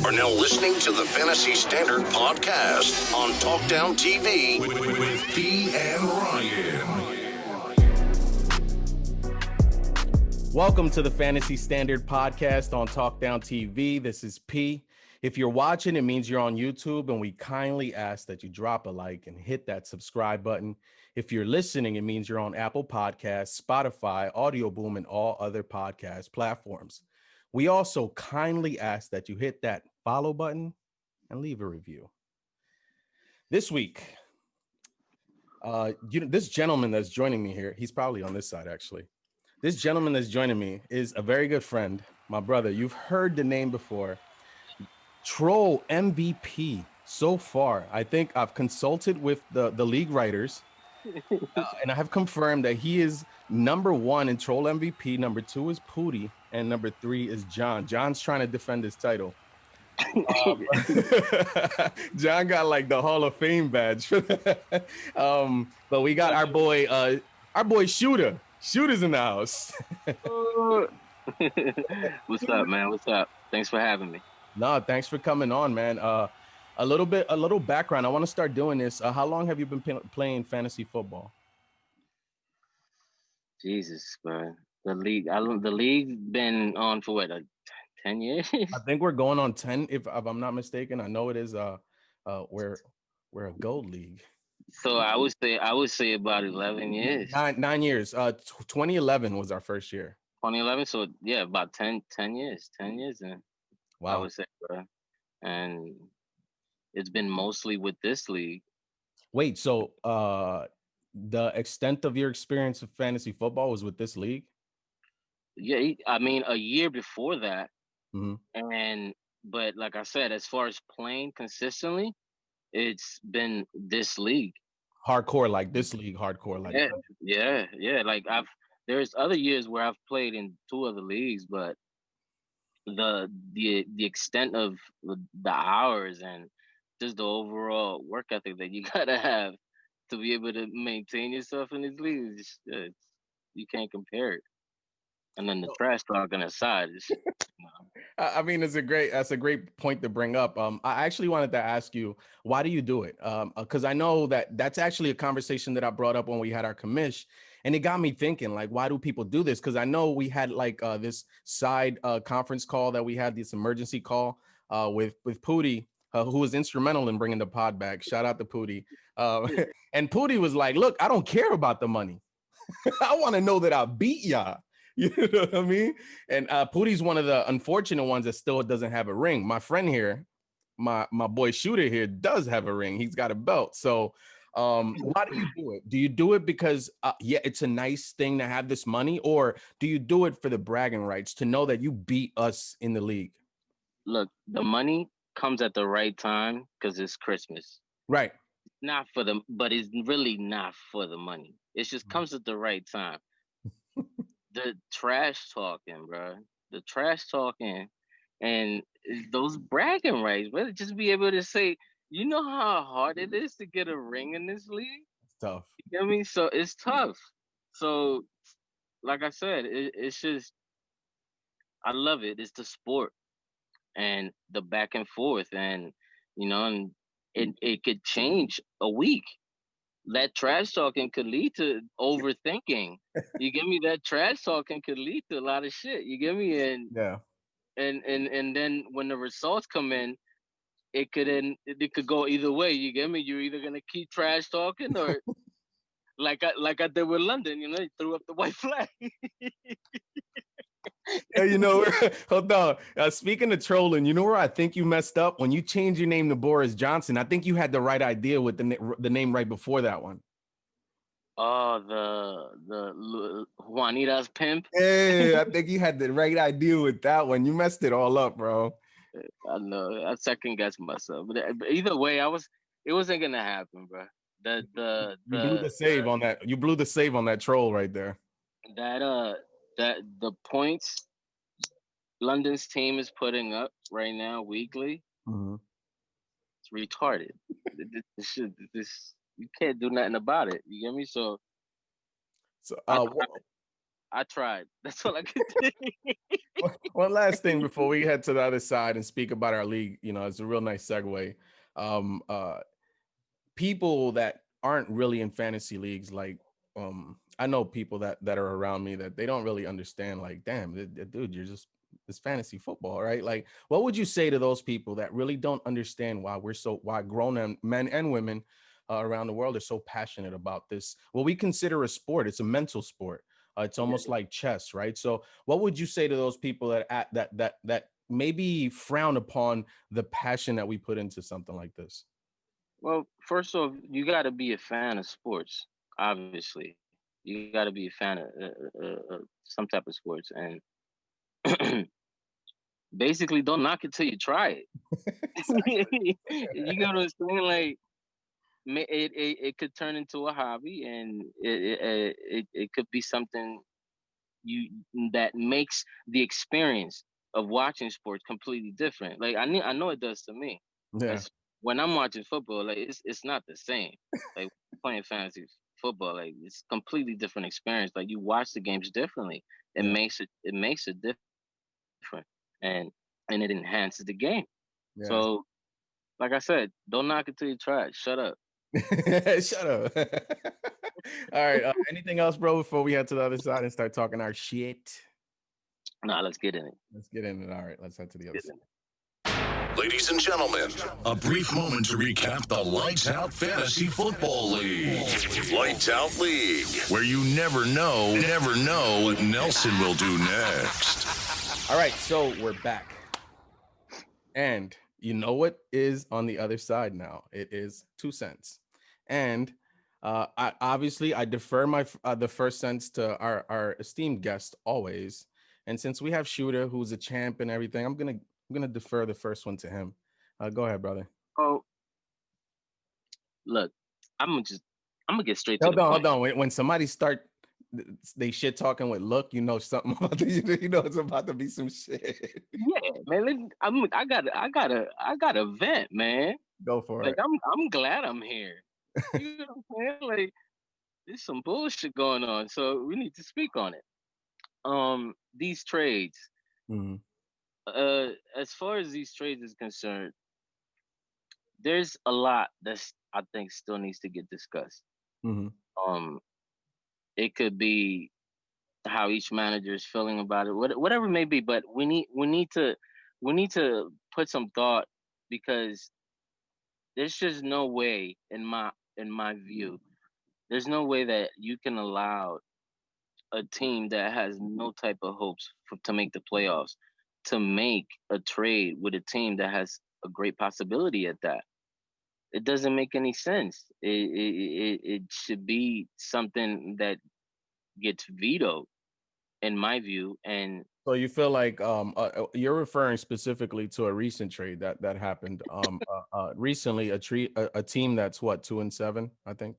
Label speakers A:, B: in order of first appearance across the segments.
A: are now listening to the Fantasy Standard Podcast on Talkdown TV with P and Ryan.
B: Welcome to the Fantasy Standard Podcast on Talkdown TV. This is P. If you're watching, it means you're on YouTube, and we kindly ask that you drop a like and hit that subscribe button. If you're listening, it means you're on Apple Podcasts, Spotify, Audio Boom, and all other podcast platforms. We also kindly ask that you hit that follow button and leave a review. This week, this gentleman that's joining me here, he's probably on this side, actually. This gentleman that's joining me is a very good friend, my brother. You've heard the name before. Troll MVP so far. I think I've consulted with the league writers, and I have confirmed that he is number one in Troll MVP. Number two is Pooty, and number three is John. John's trying to defend his title. John got like the Hall of Fame badge. But we got our boy Shoota. Shoota's in the house.
C: What's up, man? What's up? Thanks for having me.
B: No, thanks for coming on, man. A little background. I want to start doing this. How long have you been playing fantasy football?
C: Jesus, bro. The league's been on for what, 10 years?
B: I think we're going on 10, if I'm not mistaken. I know it is. We're a gold league.
C: So I would say about 11 years.
B: 9 years. 2011 was our first year.
C: 2011. So yeah, about 10 years. 10 years then.
B: Wow.
C: I would say, bro. And it's been mostly with this league.
B: Wait, so the extent of your experience of fantasy football was with this league?
C: Yeah, I mean, a year before that.
B: Mm-hmm.
C: But like I said, as far as playing consistently, it's been this league.
B: Hardcore like this league, hardcore like
C: yeah. Like there's other years where I've played in two other leagues, but the extent of the hours and just the overall work ethic that you gotta have to be able to maintain yourself in this league, you can't compare it. And then the trash talking aside,
B: I mean, that's a great point to bring up. I actually wanted to ask you, why do you do it? Because I know that's actually a conversation that I brought up when we had our commish, and it got me thinking, like, why do people do this? Because I know we had like this side conference call that we had, this emergency call with Pooty, who was instrumental in bringing the pod back. Shout out to Pooty. And Pooty was like, look, I don't care about the money. I want to know that I beat y'all. You know what I mean? And Pooty's one of the unfortunate ones that still doesn't have a ring. My friend here, my boy Shoota here, does have a ring. He's got a belt. So why do you do it? Do you do it because, it's a nice thing to have this money? Or do you do it for the bragging rights, to know that you beat us in the league?
C: Look, the money comes at the right time because it's Christmas.
B: Right.
C: But it's really not for the money. It just comes at the right time. The trash talking, bro. The trash talking and those bragging rights, bro. Just be able to say, you know how hard it is to get a ring in this league?
B: It's tough.
C: You know what I mean? So it's tough. So, like I said, it's just, I love it. It's the sport and the back and forth, and and it could change a week. That trash talking could lead to overthinking. You get me? That trash talking could lead to a lot of shit. You get me? And
B: yeah.
C: And then when the results come in, it could go either way. You get me? You're either gonna keep trash talking or like I did with London, you threw up the white flag.
B: Yeah, hold on. Speaking of trolling, you know where I think you messed up? When you changed your name to Boris Johnson. I think you had the right idea with the name right before that one.
C: Oh, the Juanita's pimp.
B: Yeah, I think you had the right idea with that one. You messed it all up, bro.
C: I know. I second guessed myself, but either way, it wasn't gonna happen, bro. You
B: blew the save on that. You blew the save on that troll right there.
C: That the points London's team is putting up right now weekly, it's retarded. This you can't do nothing about it. You get me? So I tried. That's all I could do.
B: One last thing before we head to the other side and speak about our league, it's a real nice segue. Um, uh, People that aren't really in fantasy leagues, like I know people that are around me that they don't really understand, like, damn, dude, you're just it's fantasy football, right? Like, what would you say to those people that really don't understand why grown men and women around the world are so passionate about this, what we consider a sport? It's a mental sport. It's almost like chess, right? So what would you say to those people that maybe frown upon the passion that we put into something like this?
C: Well, first off, you got to be a fan of sports. Obviously, you got to be a fan of some type of sports, and basically, don't knock it till you try
B: Exactly.
C: it. You know what I'm saying? Like, it could turn into a hobby, and it could be something you that makes the experience of watching sports completely different. Like I know it does to me.
B: Yeah.
C: Cause when I'm watching football, like it's not the same. Like playing fantasy football, like it's completely different experience. Like you watch the games differently.
B: Yeah.
C: It makes it different, and and it enhances the game.
B: Yeah.
C: So like I said, don't knock it till you try it. Shut up.
B: Shut up. All right. Anything else, bro, before we head to the other side and start talking our shit?
C: Nah, let's get in it.
B: Let's get in it. All right. Let's head to the other
C: Get
B: side.
C: in it.
A: Ladies and gentlemen, a brief moment to recap the Lights Out Fantasy Football League. Lights Out League, where you never know what Nelson will do next.
B: All right. So we're back. And you know what is on the other side now? It is 2 cents. And I defer the first cents to our esteemed guest always. And since we have Shoota, who's a champ and everything, I'm gonna defer the first one to him. Go ahead, brother.
C: Oh, look, I'm gonna get straight to
B: Hold
C: the
B: on, hold
C: point.
B: on. When somebody start they shit talking with look, something about it's about to be some shit.
C: Yeah, man. I gotta vent, man.
B: Go for
C: Like
B: it.
C: I'm glad I'm here. You know what I'm saying? Like there's some bullshit going on, so we need to speak on it. These trades.
B: Mhm.
C: As far as these trades is concerned, there's a lot that's I think still needs to get discussed.
B: Mhm.
C: Um, it could be how each manager is feeling about it, whatever it may be. But we need to put some thought because there's just no way in my view, there's no way that you can allow a team that has no type of hopes to make the playoffs to make a trade with a team that has a great possibility at that. It doesn't make any sense. It should be something that gets vetoed, in my view. And
B: So you feel like you're referring specifically to a recent trade that happened recently, a team that's what 2-7, I think.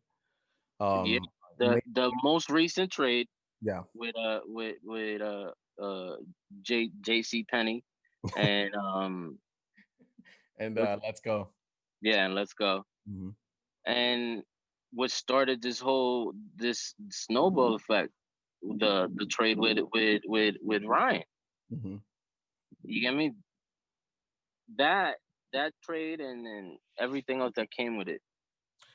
C: yeah,
B: Um
C: the most recent trade
B: yeah.
C: with uh JC Penny and
B: And
C: what
B: let's go.
C: yeah, and let's go.
B: Mhm.
C: And what started this snowball effect, the trade with Ryan.
B: Mhm.
C: You get me? That that trade and everything else that came with it.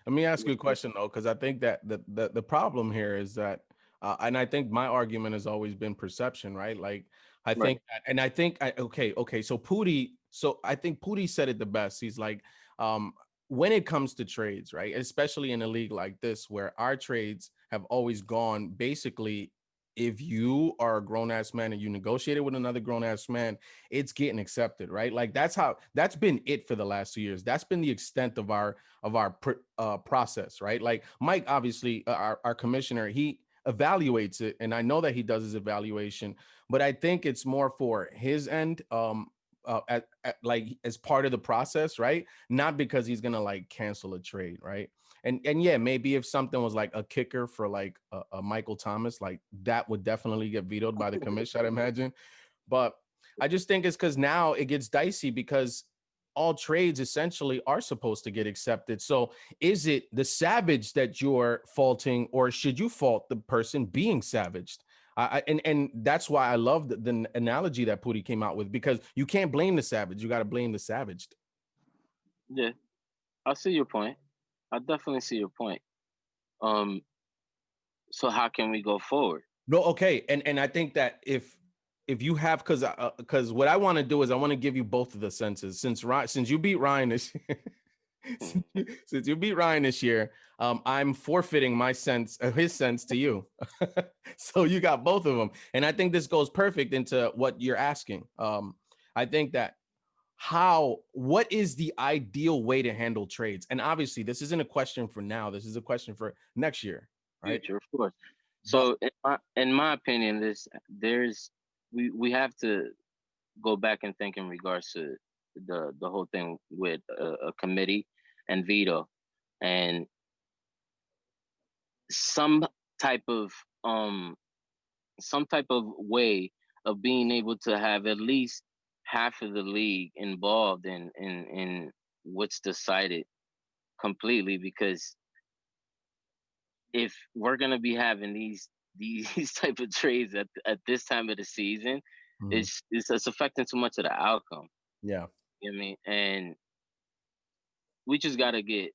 B: Let me ask you a question though, because I think that the problem here is that, and I think my argument has always been perception, right? Like I
C: Right.
B: think, and I think, okay. So I think Pootie said it the best. He's like, um, when it comes to trades, right, especially in a league like this, where our trades have always gone basically. If you are a grown ass man and you negotiated with another grown ass man, it's getting accepted, right? Like that's been it for the last 2 years. That's been the extent of our process, right? Like Mike, obviously, our commissioner, he evaluates it, and I know that he does his evaluation, but I think it's more for his end, like as part of the process, right? Not because he's gonna like cancel a trade, right? And yeah, maybe if something was like a kicker for like a Michael Thomas, like that would definitely get vetoed by the commission, I'd imagine. But I just think it's because now it gets dicey because all trades essentially are supposed to get accepted. So is it the savage that you're faulting, or should you fault the person being savaged? And that's why I love the analogy that Pootie came out with, because you can't blame the savage. You got to blame the savaged.
C: Yeah, I see your point. I definitely see your point. So how can we go forward?
B: No, okay, and I think that if you have, because what I want to do is I want to give you both of the senses, since you beat Ryan this since you beat Ryan this year, I'm forfeiting my sense, his sense to you. So you got both of them, and I think this goes perfect into what you're asking. I think that what is the ideal way to handle trades? And obviously, this isn't a question for now. This is a question for next year, right?
C: Future, of course.
B: But
C: So in my opinion, we have to go back and think in regards to the whole thing with a committee and veto, and some type of um some type of way of being able to have at least half of the league involved in what's decided completely, because if we're gonna be having these type of trades at this time of the season,
B: Mhm.
C: it's affecting too much of the outcome.
B: Yeah,
C: You know what I mean? And we just gotta get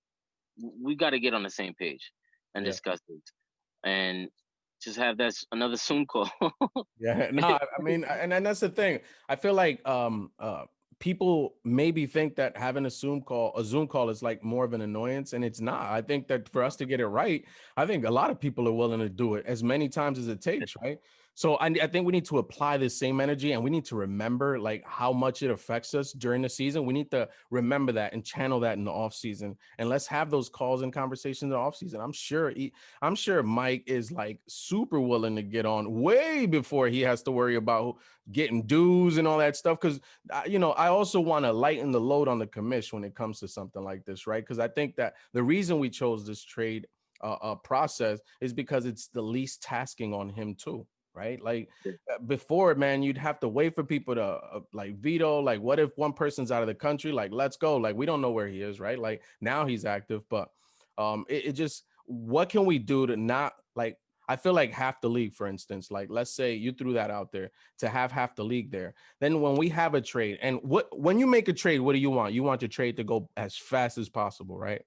C: on the same page and
B: yeah.
C: discuss it, and just have that another Zoom call.
B: Yeah, no, I mean, and that's the thing. I feel like people maybe think that having a Zoom call is like more of an annoyance, and it's not. I think that for us to get it right, I think a lot of people are willing to do it as many times as it takes, right? So I think we need to apply the same energy, and we need to remember like how much it affects us during the season. We need to remember that and channel that in the off season, and let's have those calls and conversations in the off season. I'm sure Mike is like super willing to get on way before he has to worry about getting dues and all that stuff. Because I also want to lighten the load on the commish when it comes to something like this, right? Because I think that the reason we chose this trade process is because it's the least tasking on him too. Right, like before, man, you'd have to wait for people to like veto. Like, what if one person's out of the country? Like, let's go. Like, we don't know where he is, right? Like now he's active, but it just, what can we do to not, like, I feel like half the league, for instance, like let's say you threw that out there to have half the league there. Then when we have a trade, and when you make a trade, what do you want? You want your trade to go as fast as possible, right?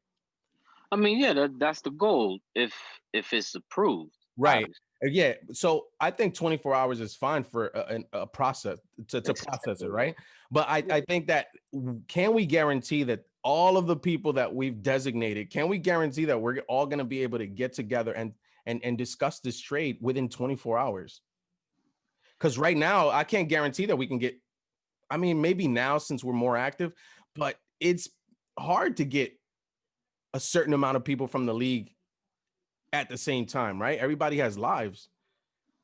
C: I mean, yeah, that's the goal if it's approved,
B: Right.
C: obviously.
B: Yeah. So I think 24 hours is fine for a process to process it,
C: Exactly.
B: right? But I think that, can we guarantee that all of the people that we've designated, can we guarantee that we're all going to be able to get together and discuss this trade within 24 hours? Because right now, I can't guarantee that we can get, I mean, maybe now since we're more active, but it's hard to get a certain amount of people from the league at the same time, right? Everybody has lives.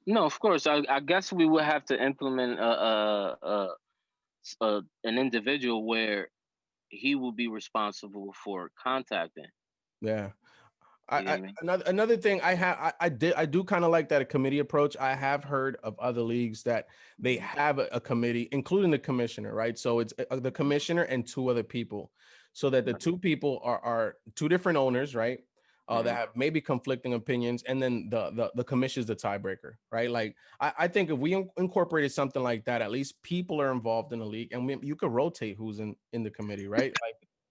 C: No, of course. I guess we would have to implement an individual where he will be responsible for contacting.
B: Yeah.
C: You know what I mean?
B: Another thing I do kind of like that a committee approach. I have heard of other leagues that they have a committee, including the commissioner, right? So it's the commissioner and two other people, so that the two people are two different owners, right? That have maybe conflicting opinions, and then the commission is the tiebreaker, right? Like I think if we incorporated something like that, at least people are involved in the league, and you could rotate who's in the committee, right?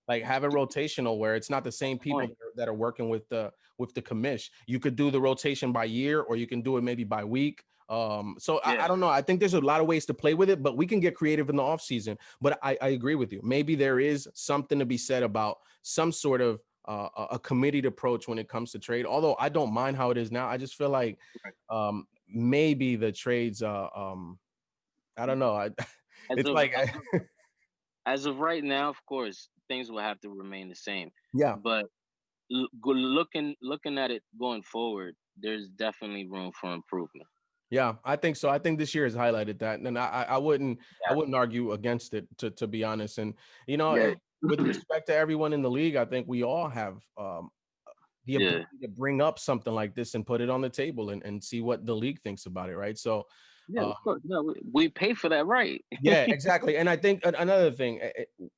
B: Like have a rotational where it's not the same people
C: Point.
B: that are working with the commish. You could do the rotation by year, or you can do it maybe by week. So I
C: Yeah.
B: don't know. I think there's a lot of ways to play with it, but we can get creative in the off season. But I agree with you. Maybe there is something to be said about some sort of a committed approach when it comes to trade. Although I don't mind how it is now. I just feel like maybe the trades. I don't know.
C: As
B: It's
C: of
B: like
C: as of right now, of course, things will have to remain the same.
B: yeah.
C: But looking at it going forward, there's definitely room for improvement.
B: Yeah, I think so. I think this year has highlighted that, and I wouldn't argue against it, to be honest. And
C: Yeah.
B: with respect to everyone in the league, I think we all have the
C: Yeah.
B: ability to bring up something like this and put it on the table and see what the league thinks about it, right? So,
C: Yeah,
B: uh,
C: of course. No, we pay for that, right?
B: yeah, exactly. And I think another thing,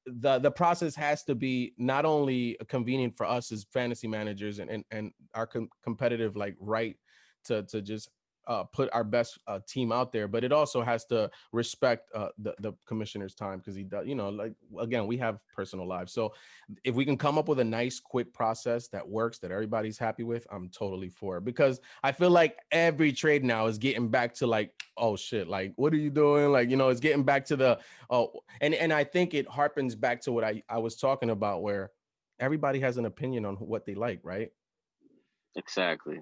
B: the process has to be not only convenient for us as fantasy managers and our competitive like right to just put our best team out there, but it also has to respect the commissioner's time, because he does, like, again, we have personal lives. So if we can come up with a nice quick process that works, that everybody's happy with, I'm totally for it, because I feel like every trade now is getting back to like, oh shit, like what are you doing, like, it's getting back to the and I think it harpens back to what I was talking about, where everybody has an opinion on what they like, right?
C: Exactly.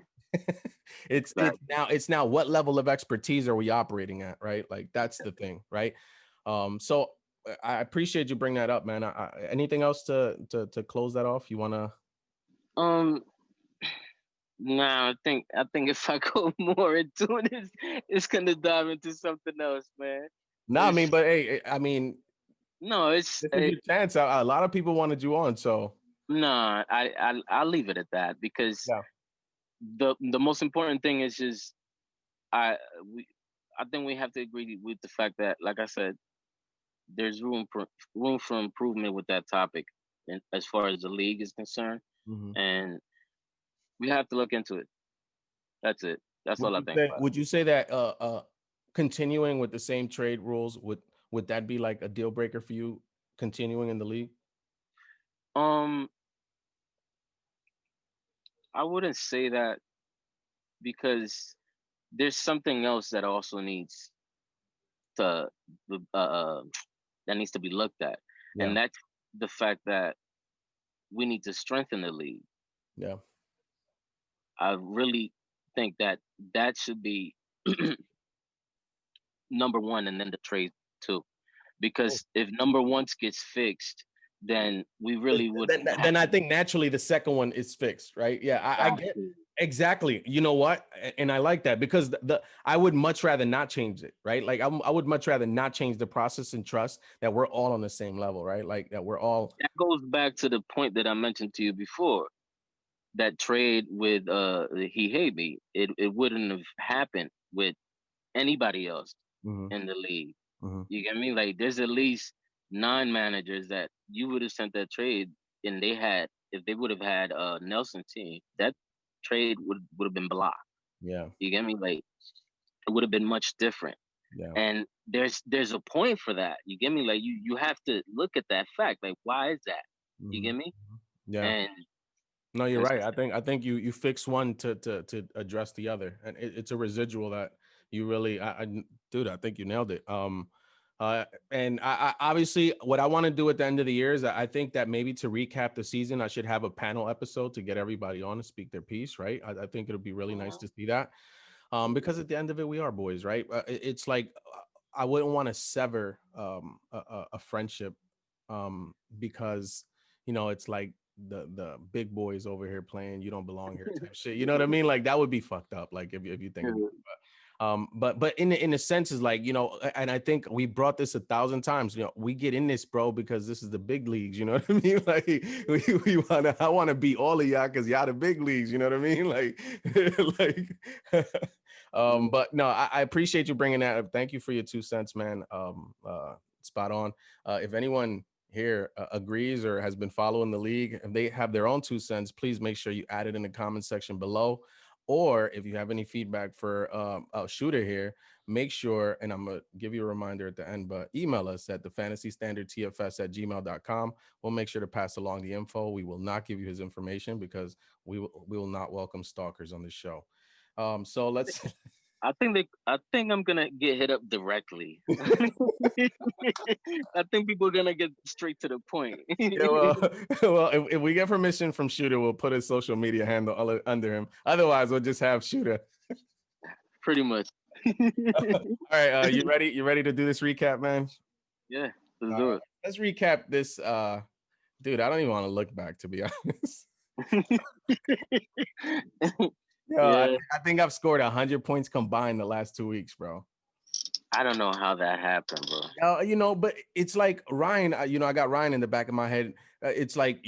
B: It's now what level of expertise are we operating at, right? Like that's the thing, right? So I appreciate you bring that up, man. Anything else to close that off? You want to?
C: Um, Nah, I think if I go more into it, it's gonna dive into something else, man.
B: No, I mean, but hey, I mean,
C: No,
B: this is your chance. A lot of people wanted you on, so
C: no, I'll leave it at that, because
B: yeah.
C: The most important thing is just I we I think we have to agree with the fact that, like I said, there's room for improvement with that topic, and as far as the league is concerned,
B: Mm-hmm.
C: and we have to look into it. That's it. That's all I think about
B: Would you say that continuing with the same trade rules, would that be like a deal breaker for you, continuing in the league?
C: it. I wouldn't say that, because there's something else that also needs to that needs to be looked at,
B: Yeah.
C: and that's the fact that we need to strengthen the league.
B: Yeah.
C: I really think that that should be number one, and then the trade too, because if number one gets fixed, then we really wouldn't have
B: Then I think naturally the second one is fixed, right? Yeah, I get exactly. You know what? And I like that, because I would much rather not change it, right? Like I would much rather not change the process, and trust that we're all on the same level, right? Like that we're all.
C: That goes back to the point that I mentioned to you before. That trade with he hate me, it wouldn't have happened with anybody else
B: Mm-hmm.
C: in the league.
B: Mm-hmm.
C: You get me? Like there's at least 9 managers that you would have sent that trade, and they had, if they would have had Nelson's team, that trade would have been blocked.
B: Yeah.
C: You get me? Like it would have been much different.
B: Yeah.
C: And there's a point for that. You get me? Like you have to look at that fact. Like why is that? You
B: Mm-hmm.
C: get me?
B: Yeah.
C: And
B: No, you're
C: it's
B: right. I think you fix one to address the other, and it's a residual that you really, dude, I think you nailed it. And I obviously what I want to do at the end of the year is I think that maybe to recap the season, I should have a panel episode to get everybody on to speak their piece, right? I think it'll be really nice to see that, because at the end of it, we are boys, right? It's like I wouldn't want to sever a friendship, because it's like the big boys over here playing you don't belong here type shit. You know what I mean? Like that would be fucked up. Like if you think about it. But in a sense is like, and I think we brought this 1,000 times. We get in this, bro, because this is the big leagues. You know what I mean? Like I want to beat all of y'all because y'all the big leagues. You know what I mean? Like like. But no, I appreciate you bringing that up. Thank you for your 2 cents, man. Spot on. If anyone here agrees or has been following the league and they have their own 2 cents, please make sure you add it in the comment section below. Or if you have any feedback for Shoota here, make sure, and I'm going to give you a reminder at the end, but email us at thefantasystandardtfs@gmail.com. We'll make sure to pass along the info. We will not give you his information because we will not welcome stalkers on this show. So let's.
C: I think I'm gonna get hit up directly. I think people are gonna get straight to the point.
B: Yeah, well, if we get permission from Shoota, we'll put his social media handle under him. Otherwise, we'll just have Shoota.
C: Pretty much.
B: All right, you ready? You ready to do this recap, man?
C: Yeah, let's do it.
B: Let's recap this. Dude, I don't even want to look back, to be honest.
C: Yeah.
B: I think I've scored 100 points combined the last 2 weeks, bro.
C: I don't know how that happened, bro.
B: But it's like Ryan. I got Ryan in the back of my head. It's like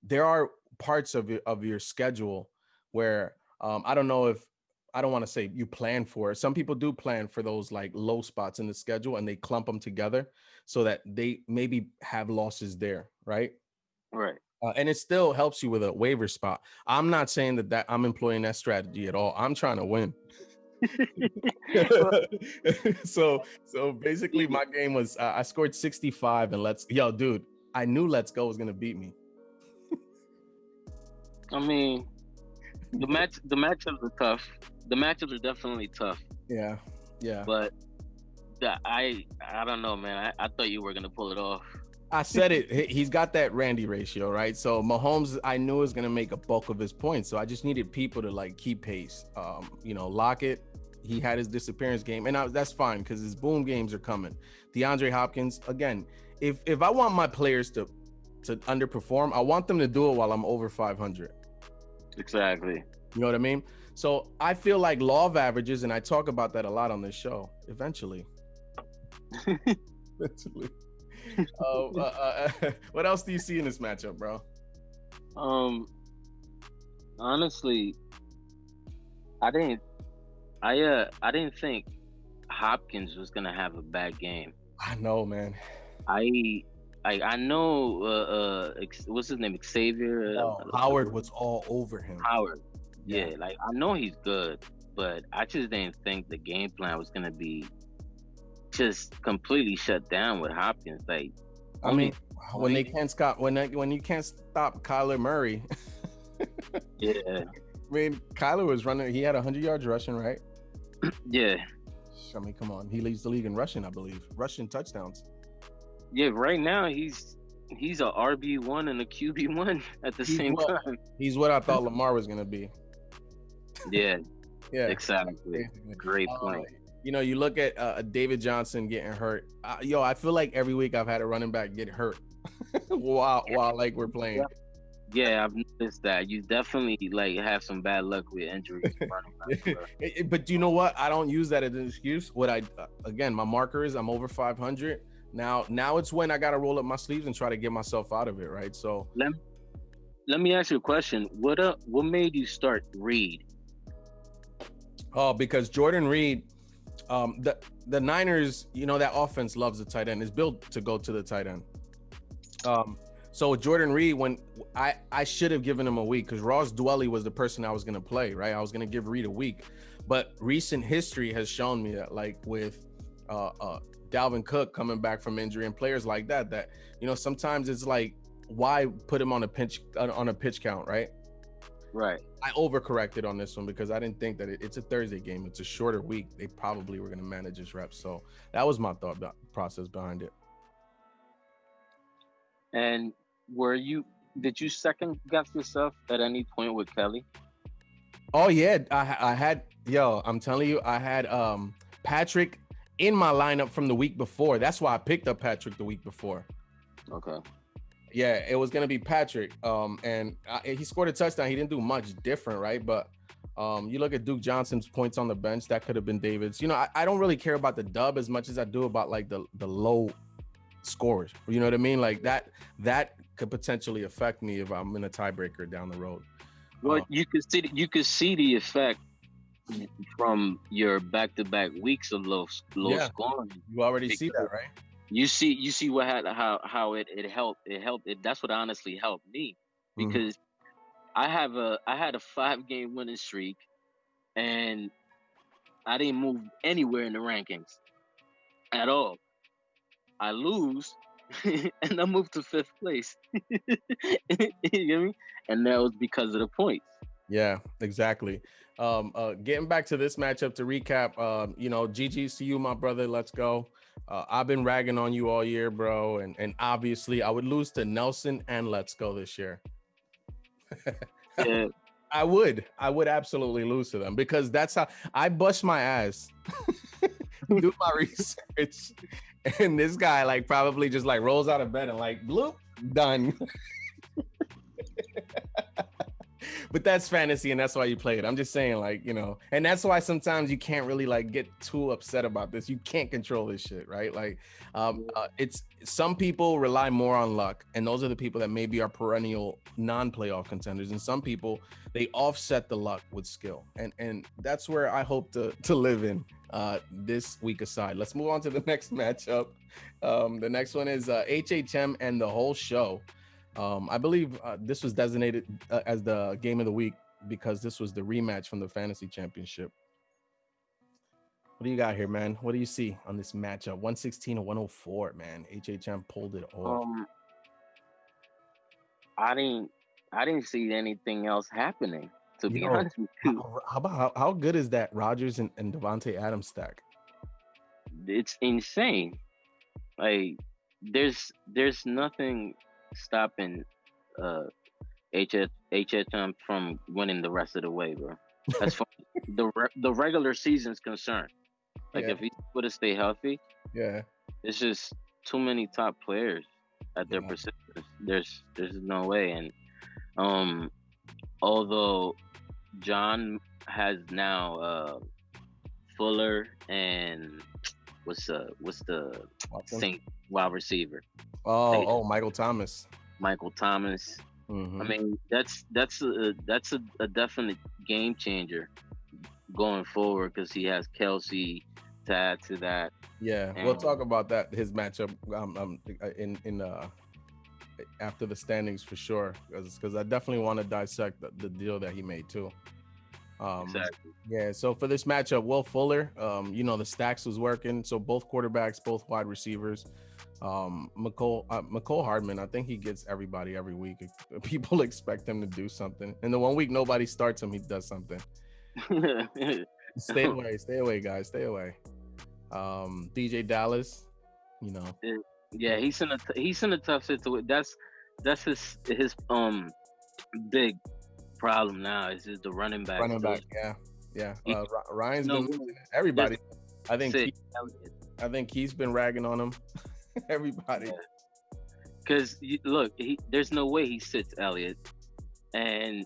B: there are parts of your schedule where I don't know if I don't want to say you plan for it. Some people do plan for those like low spots in the schedule, and they clump them together so that they maybe have losses there, right?
C: Right.
B: And it still helps you with a waiver spot. I'm not saying that I'm employing that strategy at all. I'm trying to win. So basically my game was I scored 65 and dude, I knew Let's Go was gonna beat me.
C: I mean, the matchups are tough. The matchups are definitely tough.
B: Yeah.
C: But I don't know, man. I thought you were gonna pull it off.
B: I said it. He's got that Randy ratio, right? So Mahomes, I knew was gonna make a bulk of his points. So I just needed people to like keep pace. Lockett, he had his disappearance game, and that's fine because his boom games are coming. DeAndre Hopkins, again, if I want my players to underperform, I want them to do it while I'm over 500.
C: Exactly.
B: You know what I mean? So I feel like law of averages, and I talk about that a lot on this show. Eventually. What else do you see in this matchup, bro?
C: Honestly, I didn't think Hopkins was gonna have a bad game.
B: I know, man.
C: I know what's his name, Xavier.
B: Howard was all over him.
C: Howard, yeah, like I know he's good, but I just didn't think the game plan was gonna be just completely shut down with Hopkins. Like,
B: I mean, when you can't stop Kyler Murray.
C: Yeah.
B: I mean, Kyler was running. He had 100 yards rushing, right?
C: Yeah.
B: I mean, come on. He leads the league in rushing, I believe. Rushing touchdowns.
C: Yeah, right now he's a RB1 and a QB1 at the same time.
B: He's what I thought Lamar was gonna be.
C: Yeah. Yeah. Exactly. Great point.
B: You look at David Johnson getting hurt. I feel like every week I've had a running back get hurt while like we're playing.
C: Yeah, I've noticed that. You definitely like have some bad luck with injuries.
B: But you know what? I don't use that as an excuse. Again, my marker is I'm over 500. Now it's when I got to roll up my sleeves and try to get myself out of it, right? So
C: let me ask you a question. What made you start Reed?
B: Oh, because Jordan Reed, the Niners, that offense loves the tight end. It's built to go to the tight end. So Jordan Reed, when I should have given him a week because Ross Dwelly was the person I was going to play, right? I was going to give Reed a week. But recent history has shown me that, like with Dalvin Cook coming back from injury and players like that, sometimes it's like, why put him on a pitch count, right?
C: Right.
B: I overcorrected on this one because I didn't think that it's a Thursday game. It's a shorter week. They probably were going to manage his reps. So that was my thought process behind it.
C: And did you second guess yourself at any point with Kelly?
B: Oh yeah, I had, I'm telling you, I had Patrick in my lineup from the week before. That's why I picked up Patrick the week before.
C: Okay.
B: Yeah, it was gonna be Patrick. And he scored a touchdown. He didn't do much different, right? But you look at Duke Johnson's points on the bench. That could have been David's. I don't really care about the dub as much as I do about like the low scores. You know what I mean? Like that could potentially affect me if I'm in a tiebreaker down the road.
C: Well, you could see the effect from your back-to-back weeks of low scoring.
B: You already see that, right?
C: You see how it helped. That's what honestly helped me because I had a 5-game winning streak and I didn't move anywhere in the rankings at all. I lose and I moved to 5th place. You get me? And that was because of the points.
B: Yeah, exactly. Getting back to this matchup to recap, GG's to you, my brother. Let's go. I've been ragging on you all year, bro. And obviously I would lose to Nelson and Let's Go this year.
C: Yeah.
B: I would absolutely lose to them because that's how I bust my ass, do my research. And this guy like probably just like rolls out of bed and like bloop, done. But that's fantasy and that's why you play it. I'm just saying, like, and that's why sometimes you can't really like get too upset about this. You can't control this shit, right? Like it's some people rely more on luck, and those are the people that maybe are perennial non-playoff contenders, and some people they offset the luck with skill, and that's where I hope to live in this week aside. Let's move on to the next matchup. The next one is HHM and the whole show. I believe this was designated as the game of the week because this was the rematch from the fantasy championship. What do you got here, man? What do you see on this matchup? 116 to 104, man. HHM pulled it off.
C: Um, I didn't I didn't see anything else happening. To be
B: Yo,
C: honest with you,
B: how good is that Rogers and Devontae Adams stack?
C: it's insane. Like there's nothing stopping uh HHM from winning the rest of the way, bro. As far as the regular season's concerned, like
B: Yeah,
C: if he's able to stay healthy,
B: yeah,
C: it's just too many top players at their
B: yeah.
C: positions. There's no way. And um, although John has now Fuller and what's the
B: Watson.
C: Saint wide receiver
B: Michael Thomas.
C: Michael Thomas. I
B: Hmm.
C: mean that's a definite game changer going forward because he has Kelsey to add to that.
B: Yeah, we'll
C: And
B: talk about that his matchup in after the standings for sure, because I definitely want to dissect the deal that he made too.
C: exactly.
B: Yeah, so for this matchup, Will Fuller, the stacks was working. So both quarterbacks, both wide receivers. McCole Hardman, I think he gets everybody every week. People expect him to do something. And the 1 week nobody starts him, he does something. Stay away, guys. Stay away. DJ Dallas, you know.
C: Yeah, he's in a tough situation. That's his big problem now is just the running back.
B: Running
C: Still,
B: back, yeah. Yeah.
C: he,
B: Ryan's
C: no,
B: been losing it. Everybody. I think
C: sick.
B: I think he's been ragging on him. Everybody.
C: Because look, there's no way he sits Elliott, and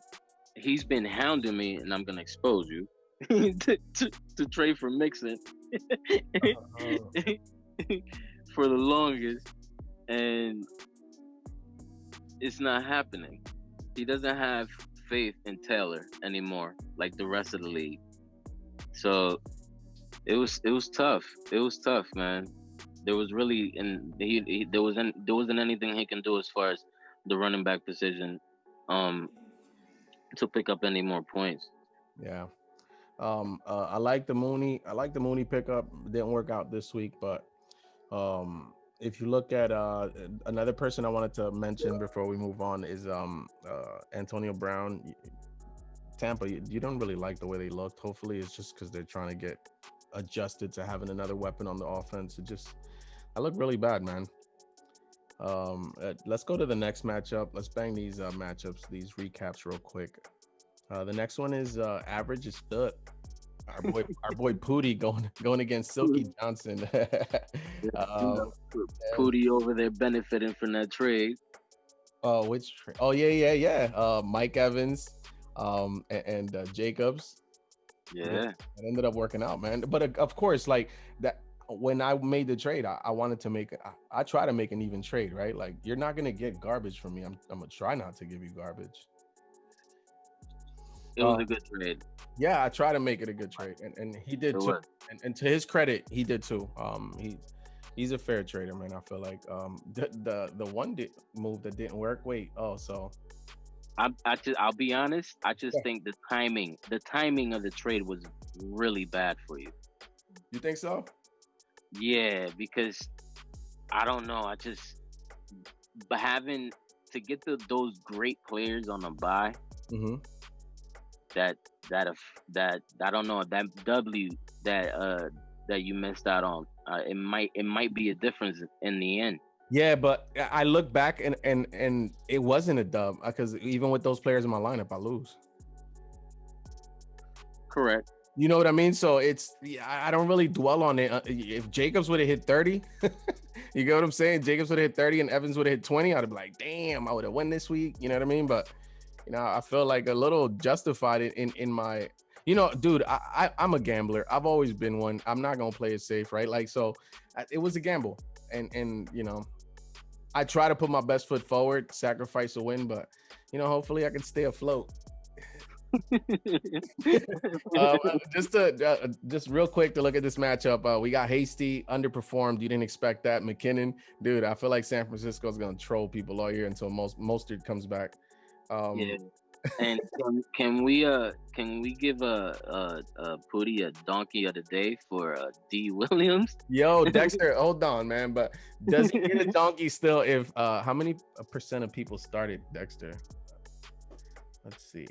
C: he's been hounding me, and I'm gonna expose you to trade for Mixon for the longest, and it's not happening. He doesn't have faith in Taylor anymore, like the rest of the league. So it was tough. It was tough, man. There was really and there wasn't anything he can do as far as the running back position, um, to pick up any more points.
B: Yeah. I like the Mooney. I like the Mooney pickup. Didn't work out this week, but if you look at another person I wanted to mention before we move on is Antonio Brown. Tampa, you don't really like the way they looked. Hopefully, it's just because they're trying to get adjusted to having another weapon on the offense. I look really bad, man. Let's go to the next matchup. Let's bang these matchups, these recaps real quick. The next one is average is fit. Our boy Pooty going against Silky Johnson.
C: Pooty over there benefiting from that trade.
B: Oh, which? Oh, yeah. Mike Evans, and Jacobs.
C: Yeah,
B: It ended up working out, man. But of course, like that. When I made the trade, I wanted to make. I try to make an even trade, right? Like you're not gonna get garbage from me. I'm gonna try not to give you garbage.
C: it was a good trade.
B: Yeah, I try to make it a good trade, and he did
C: It
B: too.
C: was.
B: And to his credit, he did too. He's a fair trader, man. I feel like the one move that didn't work. Wait, so
C: I'll be honest. I just
B: yeah.
C: think the timing of the trade was really bad for you.
B: You think so?
C: Yeah, because I don't know. But having to get those great players on a bye,
B: Mm-hmm.
C: that I don't know that W that you missed out on. It might be a difference in the end.
B: Yeah, but I look back and it wasn't a dub because even with those players in my lineup, I lose.
C: Correct.
B: You know what I mean? So I don't really dwell on it. If Jacobs would have hit 30, you get what I'm saying? Jacobs would have hit 30 and Evans would have hit 20. I'd be like, damn, I would have won this week. You know what I mean? But I feel like a little justified in my, dude, I'm a gambler. I've always been one. I'm not gonna play it safe, right? Like, so it was a gamble, and I try to put my best foot forward, sacrifice a win, but hopefully I can stay afloat. Just real quick to look at this matchup, we got Hasty underperformed. You didn't expect that. McKinnon, dude, I feel like San Francisco's gonna troll people all year until Mostert comes back.
C: Yeah. And can we give a Pooty a donkey of the day for D Williams?
B: Yo, Dexter, hold on, man. But does he get a donkey still if how many percent of people started Dexter? Let's see.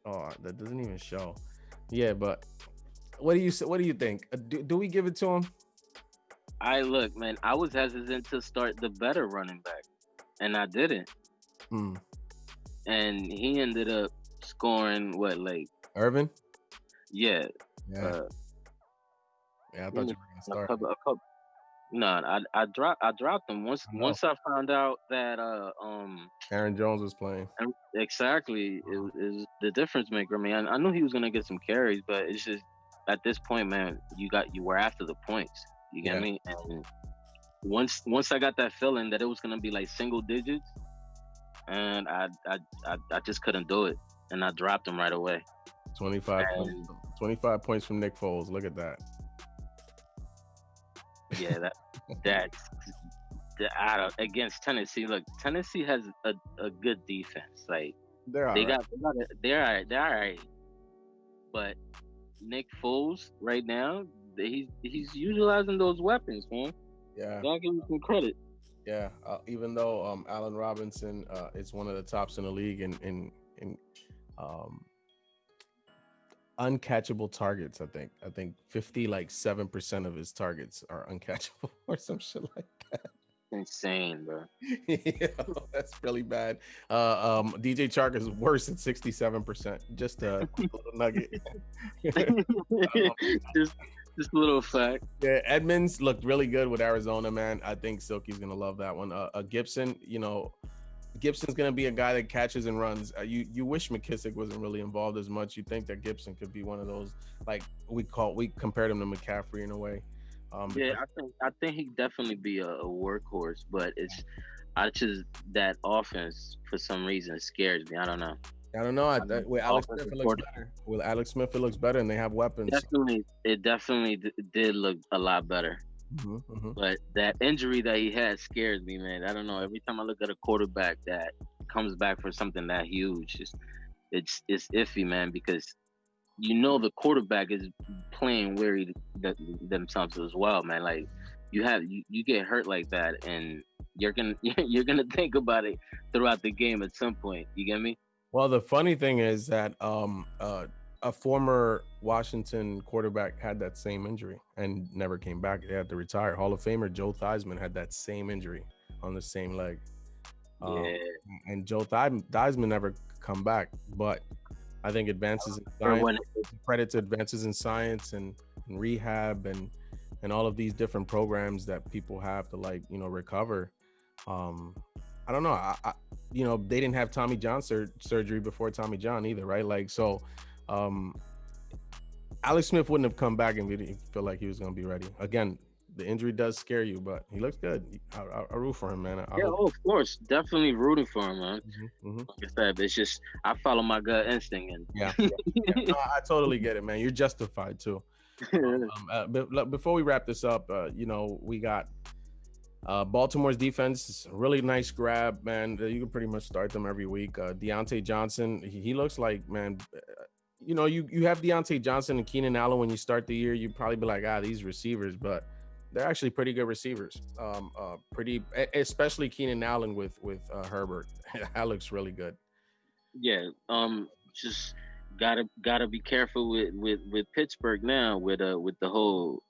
B: Oh, that doesn't even show. Yeah, but what do you think? Do we give it to him?
C: Look, man, I was hesitant to start the better running back, and I didn't. And he ended up scoring what, like
B: Irvin?
C: Yeah.
B: Yeah. I thought you were gonna start.
C: No, I dropped him once I found out that
B: Aaron Jones was playing.
C: Exactly, it was the difference maker. I mean, I knew he was gonna get some carries, but it's just at this point, man, you were after the points. You get me? And once I got that feeling that it was gonna be like single digits, and I just couldn't do it, and I dropped him right away.
B: 25 points from Nick Foles. Look at that.
C: Yeah, against Tennessee. Look, Tennessee has a good defense. Like they're all right. But Nick Foles right now, he's utilizing those weapons, man.
B: Yeah,
C: gotta give him some credit.
B: Yeah, even though Allen Robinson is one of the tops in the league in uncatchable targets, I think 57% of his targets are uncatchable or some shit like that.
C: Insane, bro.
B: Yeah, that's really bad. DJ Chark is worse at 67%. Just a little nugget.
C: Just a little fact.
B: Yeah, Edmonds looked really good with Arizona, man. I think Silky's gonna love that one. Gibson, Gibson's gonna be a guy that catches and runs. You wish McKissick wasn't really involved as much. You think that Gibson could be one of those, like we compared him to McCaffrey in a way.
C: Yeah, I think he'd definitely be a workhorse, but I just that offense for some reason scares me. I don't know.
B: With Alex Smith, it looks better. With Alex Smith, it looks better, and they have weapons.
C: It definitely did look a lot better. But that injury that he had scares me, man. I don't know. Every time I look at a quarterback that comes back for something that huge, it's iffy, man, because the quarterback is playing weary themselves as well, man. Like you get hurt like that, and you're gonna think about it throughout the game at some point. You get me?
B: Well, the funny thing is that a former Washington quarterback had that same injury and never came back. They had to retire. Hall of Famer Joe Theismann had that same injury on the same leg. And Joe Theismann never come back, but I think advances in science, credit to advances in science and rehab and all of these different programs that people have to recover. I don't know. They didn't have Tommy John surgery before Tommy John either, right? Alex Smith wouldn't have come back and didn't feel like he was going to be ready. Again, the injury does scare you, but he looks good. I root for him, man.
C: Of course. Definitely rooting for him, man. Like I said, it's just, I follow my gut instinct. And
B: yeah. No, I totally get it, man. You're justified too. Before we wrap this up, we got Baltimore's defense, really nice grab, man. You can pretty much start them every week. Deontay Johnson, he looks like, man, you have Deontay Johnson and Keenan Allen when you start the year, you'd probably be like, these receivers, but they're actually pretty good receivers. Especially Keenan Allen with Herbert. That looks really good. Yeah,
C: just gotta be careful with Pittsburgh now with the whole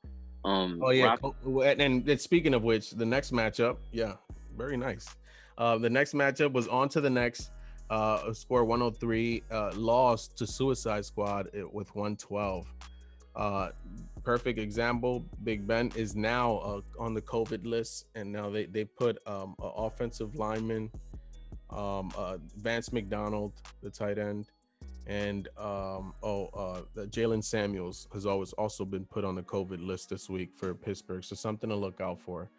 B: and speaking of which, the next matchup, very nice. The next matchup was on to the next. Score 103, lost to Suicide Squad with 112. Perfect example. Big Ben is now on the COVID list, and now they put an offensive lineman, Vance McDonald, the tight end, and Jalen Samuels has always also been put on the COVID list this week for Pittsburgh, so something to look out for.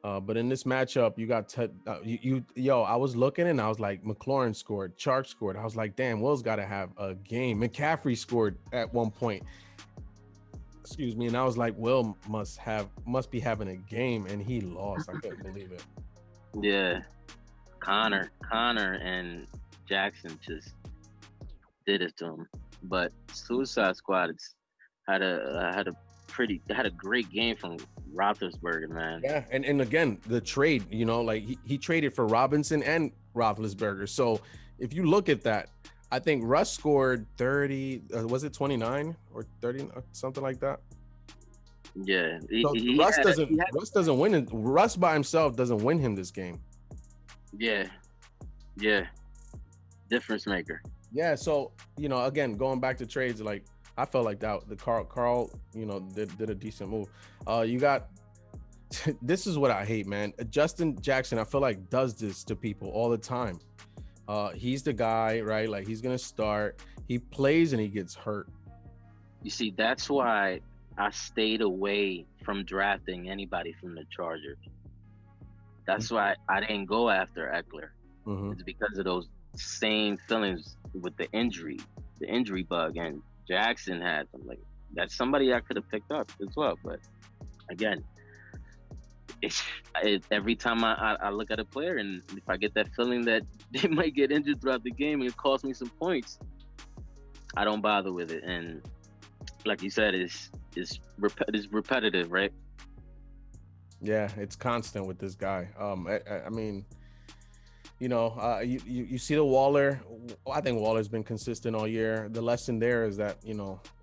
B: But in this matchup, you got I was looking and I was like, McLaurin scored, Chark scored. I was like, damn, Will's got to have a game. McCaffrey scored at one point. Excuse me, and I was like, Will must be having a game, and he lost. I couldn't believe it.
C: Yeah, Connor and Jackson just did it to him. But Suicide Squad had a great game from Roethlisberger, man.
B: Yeah, and again, the trade, like he traded for Robinson and Roethlisberger. So if you look at that, I think Russ scored 30. Was it 29 or 30, something like that?
C: Yeah,
B: Russ doesn't win it. Russ by himself doesn't win him this game.
C: Yeah, difference maker.
B: Yeah, so again, going back to trades, like I felt like that the Carl, did a decent move. You got this is what I hate, man. Justin Jackson, I feel like does this to people all the time. He's the guy, right? Like he's gonna start. He plays and he gets hurt.
C: You see, that's why I stayed away from drafting anybody from the Chargers. That's why I didn't go after Eckler.
B: Mm-hmm.
C: It's because of those same feelings with the injury bug, and Jackson had them. Like that's somebody I could have picked up as well. But again, every time I look at a player, and if I get that feeling that they might get injured throughout the game and it costs me some points, I don't bother with it. And like you said, it's repetitive, right?
B: Yeah, it's constant with this guy. I mean, you see the Waller. I think Waller's been consistent all year. The lesson there is that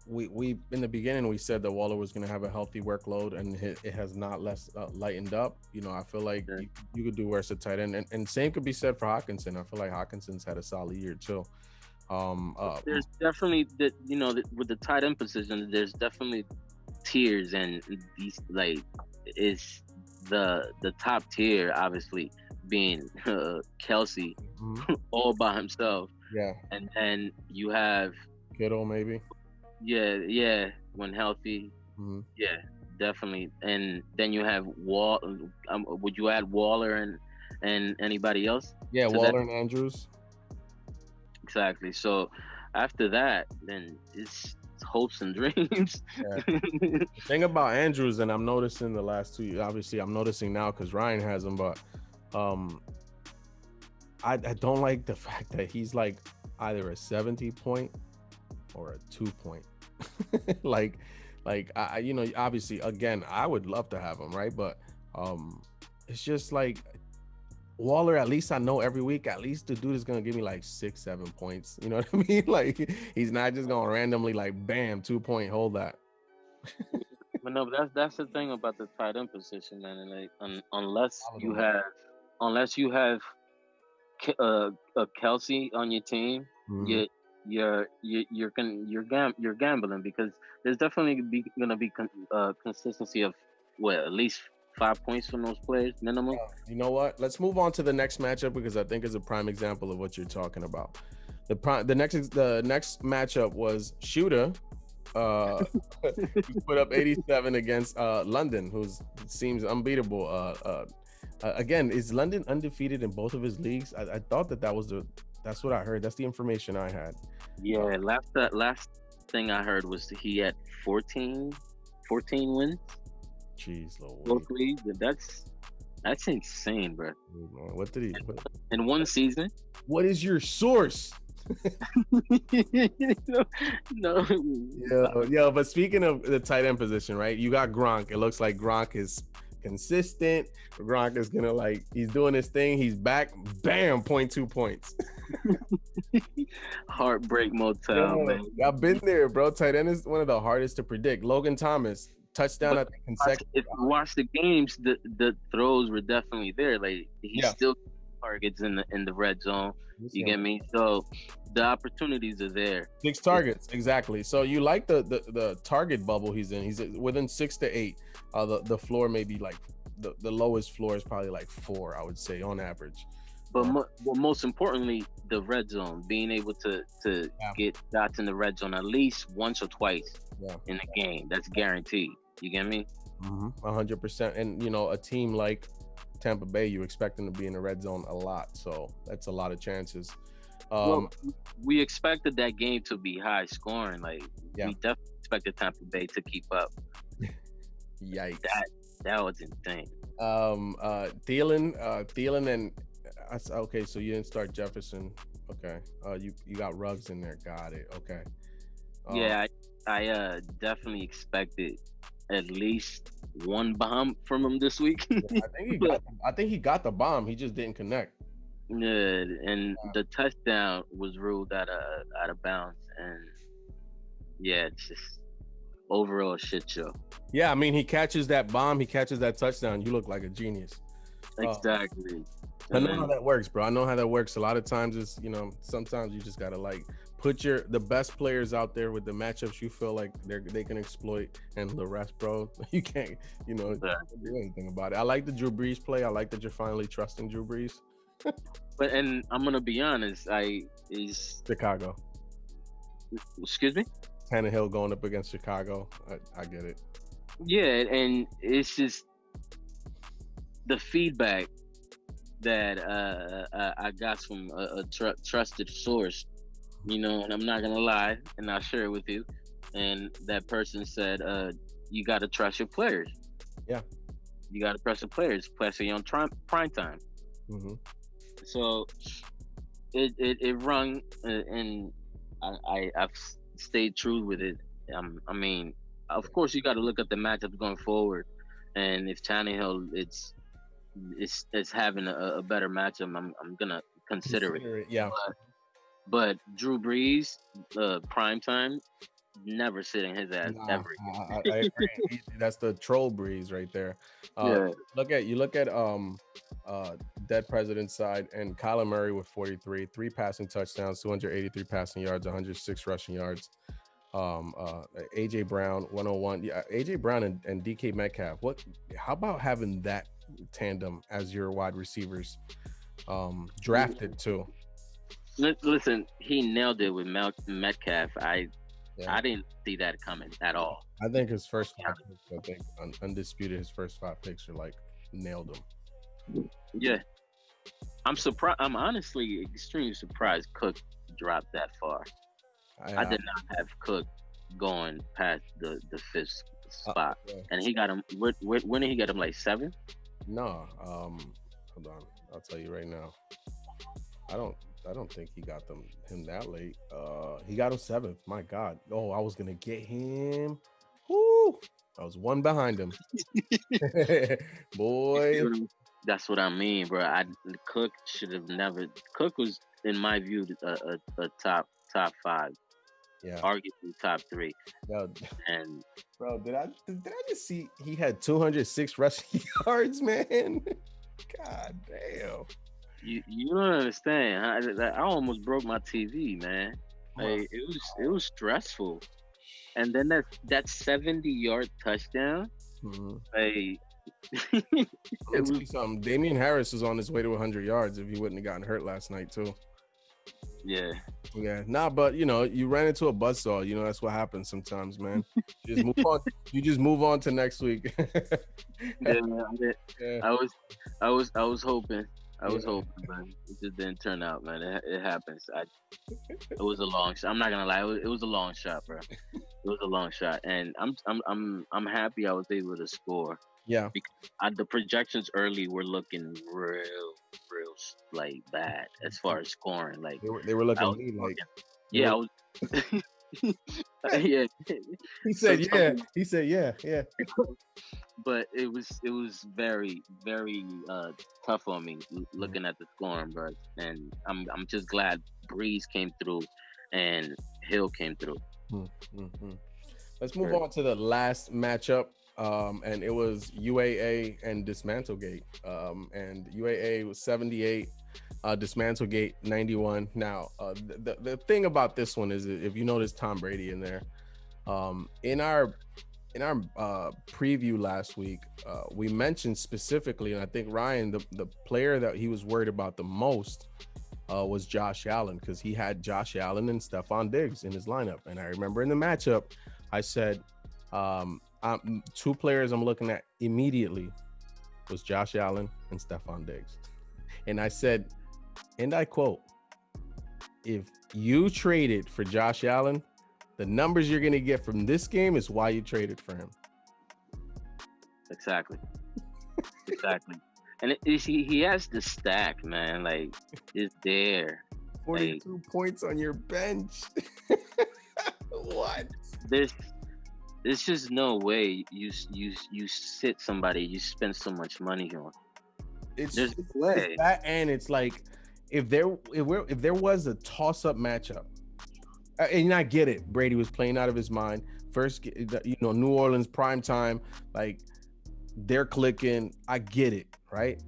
B: we in the beginning we said that Waller was going to have a healthy workload, and it has not lightened up. I feel like you could do worse at tight end, and same could be said for Hawkinson. I feel like Hawkinson's had a solid year too.
C: There's definitely with the tight end position, there's definitely tiers, and these is the top tier obviously being Kelsey all by himself.
B: Yeah,
C: and then you have
B: Kittle maybe.
C: Yeah, when healthy.
B: Mm-hmm.
C: Yeah, definitely. And then you have would you add Waller and anybody else?
B: Yeah, Waller and Andrews.
C: Exactly. So after that, then it's hopes and dreams.
B: Yeah. The thing about Andrews, and I'm noticing the last 2 years, obviously I'm noticing now because Ryan has him, but I don't like the fact that he's like either a 70 point or a 2 point. like I obviously again I would love to have him, right? But it's just like Waller, at least I know every week, at least the dude is gonna give me like 6-7 points. You know what I mean? Like he's not just gonna randomly like bam 2 point hold that.
C: But no, but that's the thing about the tight end position, man. And like unless you have Kelsey on your team, you're gambling, because there's definitely gonna be consistency of at least 5 points from those players minimum.
B: You know what? Let's move on to the next matchup, because I think it's a prime example of what you're talking about. The next matchup was Shoota. He put up 87 against London, who seems unbeatable. Again, is London undefeated in both of his leagues? I thought that's what I heard. That's the information I had.
C: Yeah, last thing I heard was he had 14 wins.
B: Jeez, Lord.
C: Both leagues, that's insane, bro.
B: What did he?
C: In one season?
B: What is your source?
C: No.
B: Yeah. But speaking of the tight end position, right? You got Gronk. It looks like Gronk is consistent. Gronk is gonna he's doing his thing. He's back. Bam, 0.2 points.
C: Heartbreak motel, man.
B: I've been there, bro. Tight end is one of the hardest to predict. Logan Thomas, touchdown at the consecutive.
C: If you watch the games, the throws were definitely there. Like he still targets in the red zone. You get me? So the opportunities are there.
B: 6 targets, exactly. So you like the target bubble he's in. He's within 6 to 8. The floor may be like the lowest floor is probably like 4, I would say, on average.
C: But most importantly, the red zone, being able to get dots in the red zone at least once or twice in the game. That's guaranteed. You get me?
B: 100%. And a team like Tampa Bay, you expect them to be in the red zone a lot, so that's a lot of chances.
C: Well, we expected that game to be high scoring. We definitely expected Tampa Bay to keep up.
B: Yikes!
C: That was insane.
B: Thielen and okay, so you didn't start Jefferson. Okay. You got Ruggs in there. Got it. Okay.
C: Yeah, I definitely expected at least one bomb from him this week.
B: I think he got the bomb. He just didn't connect.
C: Yeah, and the touchdown was ruled out of bounds, and yeah, it's just overall shit show.
B: Yeah, I mean, he catches that bomb, he catches that touchdown. You look like a genius.
C: Exactly.
B: I know how that works, bro. I know how that works. A lot of times it's, sometimes you just gotta like put the best players out there with the matchups you feel like they can exploit, and the rest, bro, you can't, do anything about it. I like the Drew Brees play. I like that you're finally trusting Drew Brees.
C: But and I'm gonna be honest, is
B: Chicago.
C: Excuse me?
B: Tannehill going up against Chicago. I get it.
C: Yeah, and it's just the feedback that I got from a trusted source, and I'm not gonna lie, and I'll share it with you. And that person said, "You got to trust your players.
B: Yeah,
C: you got to trust the players, especially on prime time."
B: Mm-hmm.
C: So it rung, and I've stayed true with it. I mean, of course, you got to look at the matchups going forward, and if Tannehill it's having a better matchup, I'm gonna consider it.
B: Yeah.
C: But Drew Brees, prime time, never sitting his ass ever.
B: I agree. That's the troll Breeze right there.
C: Yeah.
B: You look at Dead President's side, and Kyler Murray with 43, 3 passing touchdowns, 283 passing yards, 106 rushing yards. AJ Brown 101. Yeah, AJ Brown and DK Metcalf. How about having that tandem as your wide receivers drafted too?
C: Listen, he nailed it with Metcalf. I didn't see that coming at all.
B: I think his first 5 picks, undisputed, his first 5 picks are like nailed him.
C: Yeah. I'm surprised. I'm honestly extremely surprised Cook dropped that far. I did not have Cook going past the 5th spot. And he got him, when did he get him, like 7?
B: No. Hold on. I'll tell you right now. I don't think he got him that late. He got him 7th. My God. Oh, I was gonna get him. Woo! I was 1 behind him. Boy.
C: That's what I mean, bro. Cook should have never. Cook was, in my view, a top 5.
B: Yeah.
C: Arguably top 3.
B: Yo,
C: and
B: bro, did I just see he had 206 rushing yards, man? God damn.
C: You don't understand. I almost broke my TV, man. Like, it was stressful. And then that 70-yard touchdown.
B: Mm-hmm.
C: Like,
B: it was something. Damian Harris was on his way to 100 yards if he wouldn't have gotten hurt last night too.
C: Yeah.
B: Yeah. Nah, but you ran into a buzzsaw. That's what happens sometimes, man. You just move on. You just move on to next week.
C: Yeah. I was hoping. I was hoping, but it just didn't turn out, man. It happens. It was a long shot. I'm not gonna lie. It was a long shot, bro. It was a long shot, and I'm happy I was able to score.
B: Yeah.
C: Because the projections early were looking real like bad as far as scoring. Like
B: they were looking like.
C: Yeah. I was, yeah.
B: He said yeah.
C: But it was very, very tough on me looking at the scoring, bro. And I'm just glad Breeze came through and Hill came through.
B: Mm-hmm. Let's move on to the last matchup. And it was UAA and Dismantlegate. And UAA was 78, Dismantlegate 91. Now, the thing about this one is, if you notice Tom Brady in there, in our preview last week, we mentioned specifically, and I think Ryan, the player that he was worried about the most was Josh Allen, because he had Josh Allen and Stephon Diggs in his lineup. And I remember in the matchup, I said, 2 players I'm looking at immediately was Josh Allen and Stephon Diggs. And I said, and I quote, if you traded for Josh Allen, the numbers you're going to get from this game is why you traded for him.
C: Exactly. And he has the stack, man. Like, it's there.
B: 42 points on your bench. What?
C: There's just no way you sit somebody you spend so much money on. There's no way.
B: It's that, and it's like if there was a toss-up matchup, and I get it, Brady was playing out of his mind. First, New Orleans prime time, like they're clicking. I get it, right?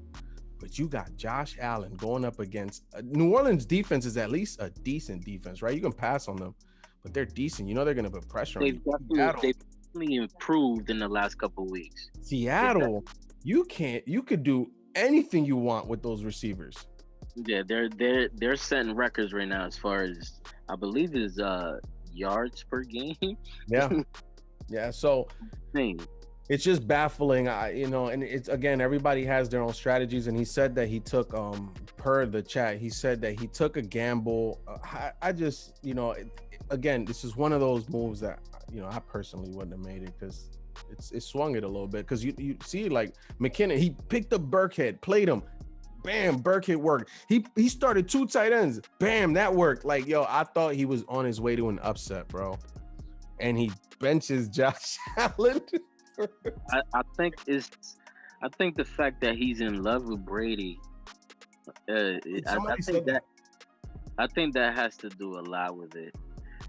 B: But you got Josh Allen going up against New Orleans defense is at least a decent defense, right? You can pass on them, but they're decent. You know they're going to put pressure on you.
C: They've definitely improved in the last couple of weeks.
B: Seattle, you could do anything you want with those receivers.
C: Yeah, they're setting records right now as far as I believe is yards per game.
B: Yeah. So it's just baffling, and it's again, everybody has their own strategies. And he said that he took, per the chat, he said that he took a gamble. I just, again, this is one of those moves that, I personally wouldn't have made it because it swung it a little bit. Because you see, like McKinnon, he picked up Burkhead, played him. Bam, Burkhead worked. He started 2 tight ends. Bam, that worked. Like, I thought he was on his way to an upset, bro. And he benches Josh Allen.
C: I think the fact that he's in love with Brady. I think that has to do a lot with it,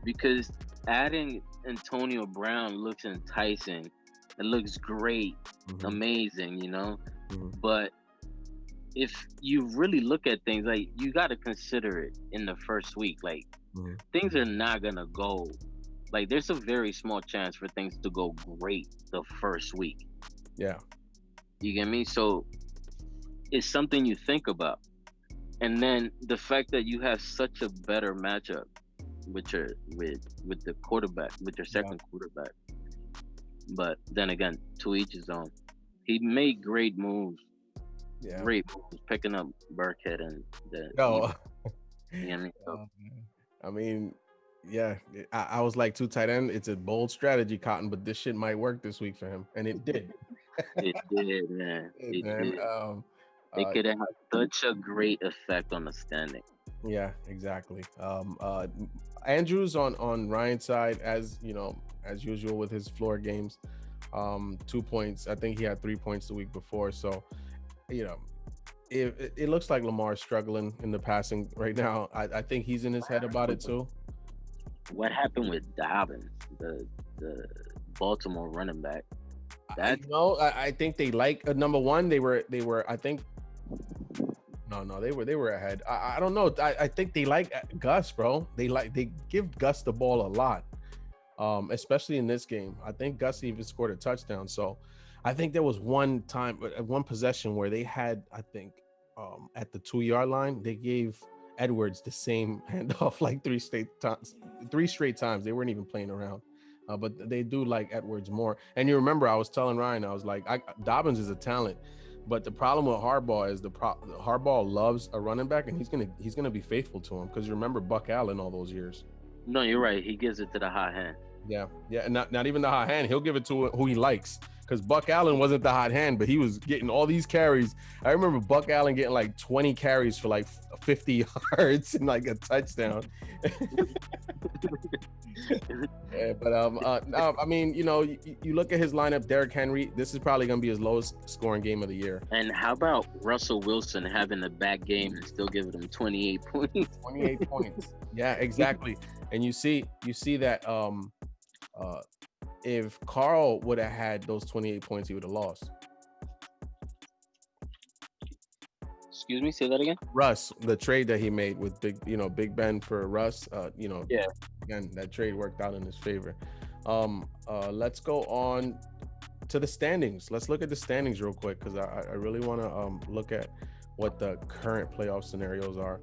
C: because adding Antonio Brown looks enticing. It looks great, amazing, But if you really look at things, like you got to consider it in the first week. Like things are not gonna go. Like there's a very small chance for things to go great the first week.
B: Yeah.
C: You get me? So it's something you think about. And then the fact that you have such a better matchup with the quarterback, with your second quarterback. But then again, to each his own. He made great moves. Yeah. Great moves, picking up Burkhead and the
B: I mean, yeah, I was like 2 tight end. It's a bold strategy, Cotton, but this shit might work this week for him, and it did.
C: It did, man. It did. It could have such a great effect on the standing.
B: Yeah, exactly. Andrews on Ryan's side, as usual with his floor games, 2 points. I think he had 3 points the week before. So, it looks like Lamar's struggling in the passing right now. I think he's in his head about it too.
C: What happened with Dobbins, the Baltimore running back?
B: I think they like number one. They were. I think. No, they were ahead. I don't know. I think they like Gus, bro. They give Gus the ball a lot, especially in this game. I think Gus even scored a touchdown. So, I think there was one possession where they had, I think, at the 2-yard line, they gave Edwards the same handoff like 3 straight times. They weren't even playing around. But they do like Edwards more. And you remember, I was telling Ryan, I was like, Dobbins is a talent, but the problem with Harbaugh is Harbaugh loves a running back, and he's gonna be faithful to him, because you remember Buck Allen all those years.
C: No, you're right. He gives it to the hot hand.
B: Yeah, and not even the hot hand. He'll give it to who he likes. Because Buck Allen wasn't the hot hand, but he was getting all these carries. I remember Buck Allen getting like 20 carries for like 50 yards and like a touchdown. Yeah, but I mean, you look at his lineup, Derrick Henry, this is probably going to be his lowest scoring game of the year.
C: And how about Russell Wilson having a bad game and still giving him 28 points?
B: 28 points. Yeah, exactly. And you see that if Carl would have had those 28 points, he would have lost.
C: Excuse me, say that again.
B: Russ, the trade that he made with Big Ben for Russ,
C: yeah.
B: Again, that trade worked out in his favor. Let's go on to the standings. Let's look at the standings real quick, because I really want to look at what the current playoff scenarios are.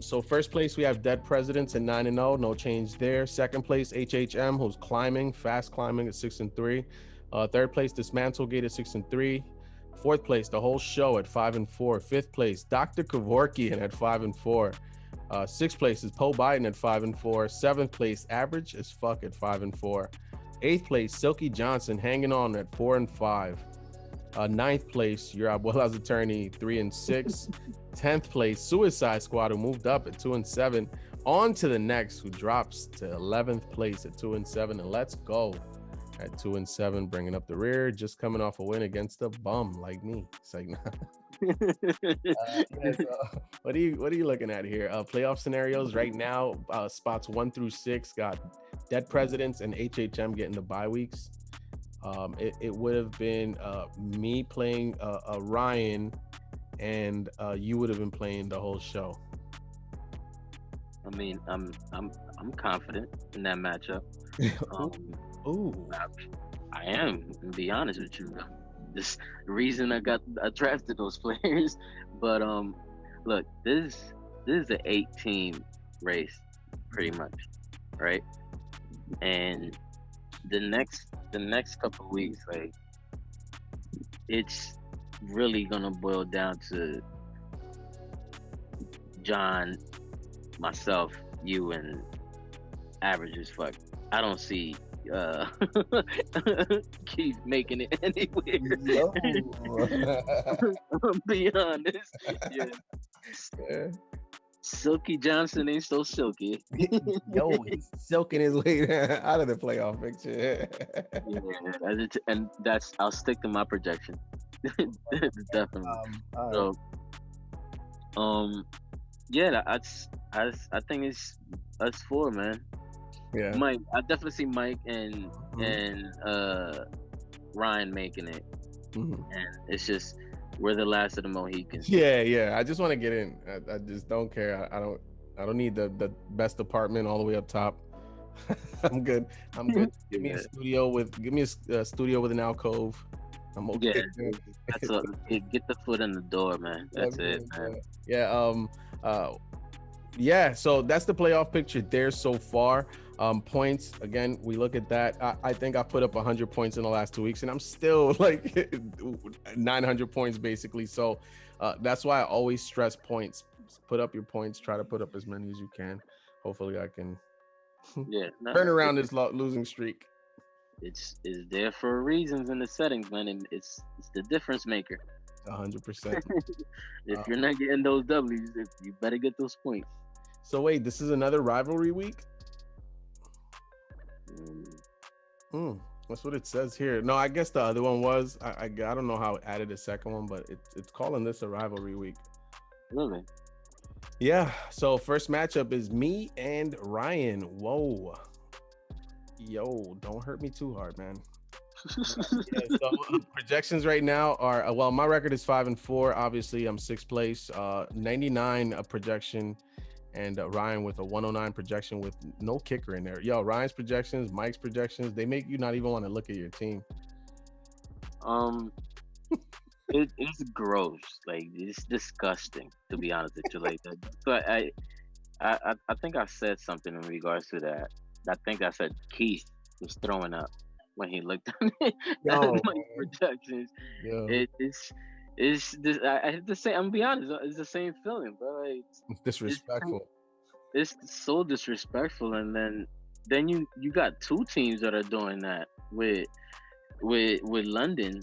B: So first place, we have Dead Presidents at 9-0, no change there. Second place, HHM, who's fast climbing at 6-3. Third place, Dismantlegate at 6-3. Fourth place, The Whole Show at 5-4. Fifth place, Dr. Kevorkian at 5-4. Sixth place is Poe Biden at 5-4. Seventh place, Average as Fuck at 5-4. Eighth place, Silky Johnson hanging on at 4-5. Ninth place, your Abuela's Attorney, 3-6. 10th place, Suicide Squad, who moved up at 2-7. On to the next, who drops to 11th place at 2-7. And let's go at 2-7, bringing up the rear, just coming off a win against a bum like me. It's like, yeah, so what are you looking at here? Playoff scenarios right now, spots 1 through 6 got Dead Presidents and HHM getting the bye weeks. It would have been me playing Ryan, and you would have been playing the whole show.
C: I mean, I'm confident in that matchup.
B: Ooh.
C: I am, to be honest with you. This reason I drafted those players. But look, this is an 8-team race, pretty much, right? And the next couple of weeks, like, it's really gonna boil down to John, myself, you, and average as fuck. I don't see Keith making it anywhere.
B: No.
C: I'll be honest. Yeah. Silky Johnson ain't so silky.
B: Yo, he's silking his way out of the playoff picture.
C: Yeah, and I'll stick to my projection. Definitely. Yeah, I think it's us four, man.
B: Yeah,
C: Mike, I definitely see Mike and Ryan making it, and it's just we're the last of the Mohicans.
B: Yeah. I just want to get in. I just don't care. I don't need the best apartment all the way up top. I'm good. Give me a studio with an alcove. I'm okay.
C: Yeah, get the foot in the door, man. That's it, man.
B: Yeah. So that's the playoff picture there so far. Points, again, we look at that. I think I put up 100 points in the last 2 weeks, and I'm still like 900 points basically. So that's why I always stress points. Put up your points. Try to put up as many as you can. Hopefully, I can turn around this losing streak.
C: It's there for reasons in the settings, man, and it's the difference maker.
B: 100%.
C: If you're not getting those W's, you better get those points.
B: So wait, this is another rivalry week? That's what it says here. No, I guess the other one was. I don't know how it added a second one, but it's calling this a rivalry week.
C: Really?
B: Yeah. So first matchup is me and Ryan. Whoa. Yo, don't hurt me too hard, man. Projections right now are my record is 5-4. Obviously, I'm 6th place. 99 projection. And Ryan with a 109 projection with no kicker in there. Yo, Ryan's projections, Mike's projections, they make you not even want to look at your team.
C: It's gross. Like, it's disgusting, to be honest with you. Like, but I think I said something in regards to that. I think I said Keith was throwing up when he looked at my projections.
B: Yo.
C: It's this. I have to say, I'm gonna be honest. It's the same feeling, bro. Like,
B: it's disrespectful.
C: It's so disrespectful, and then you got two teams that are doing that with London,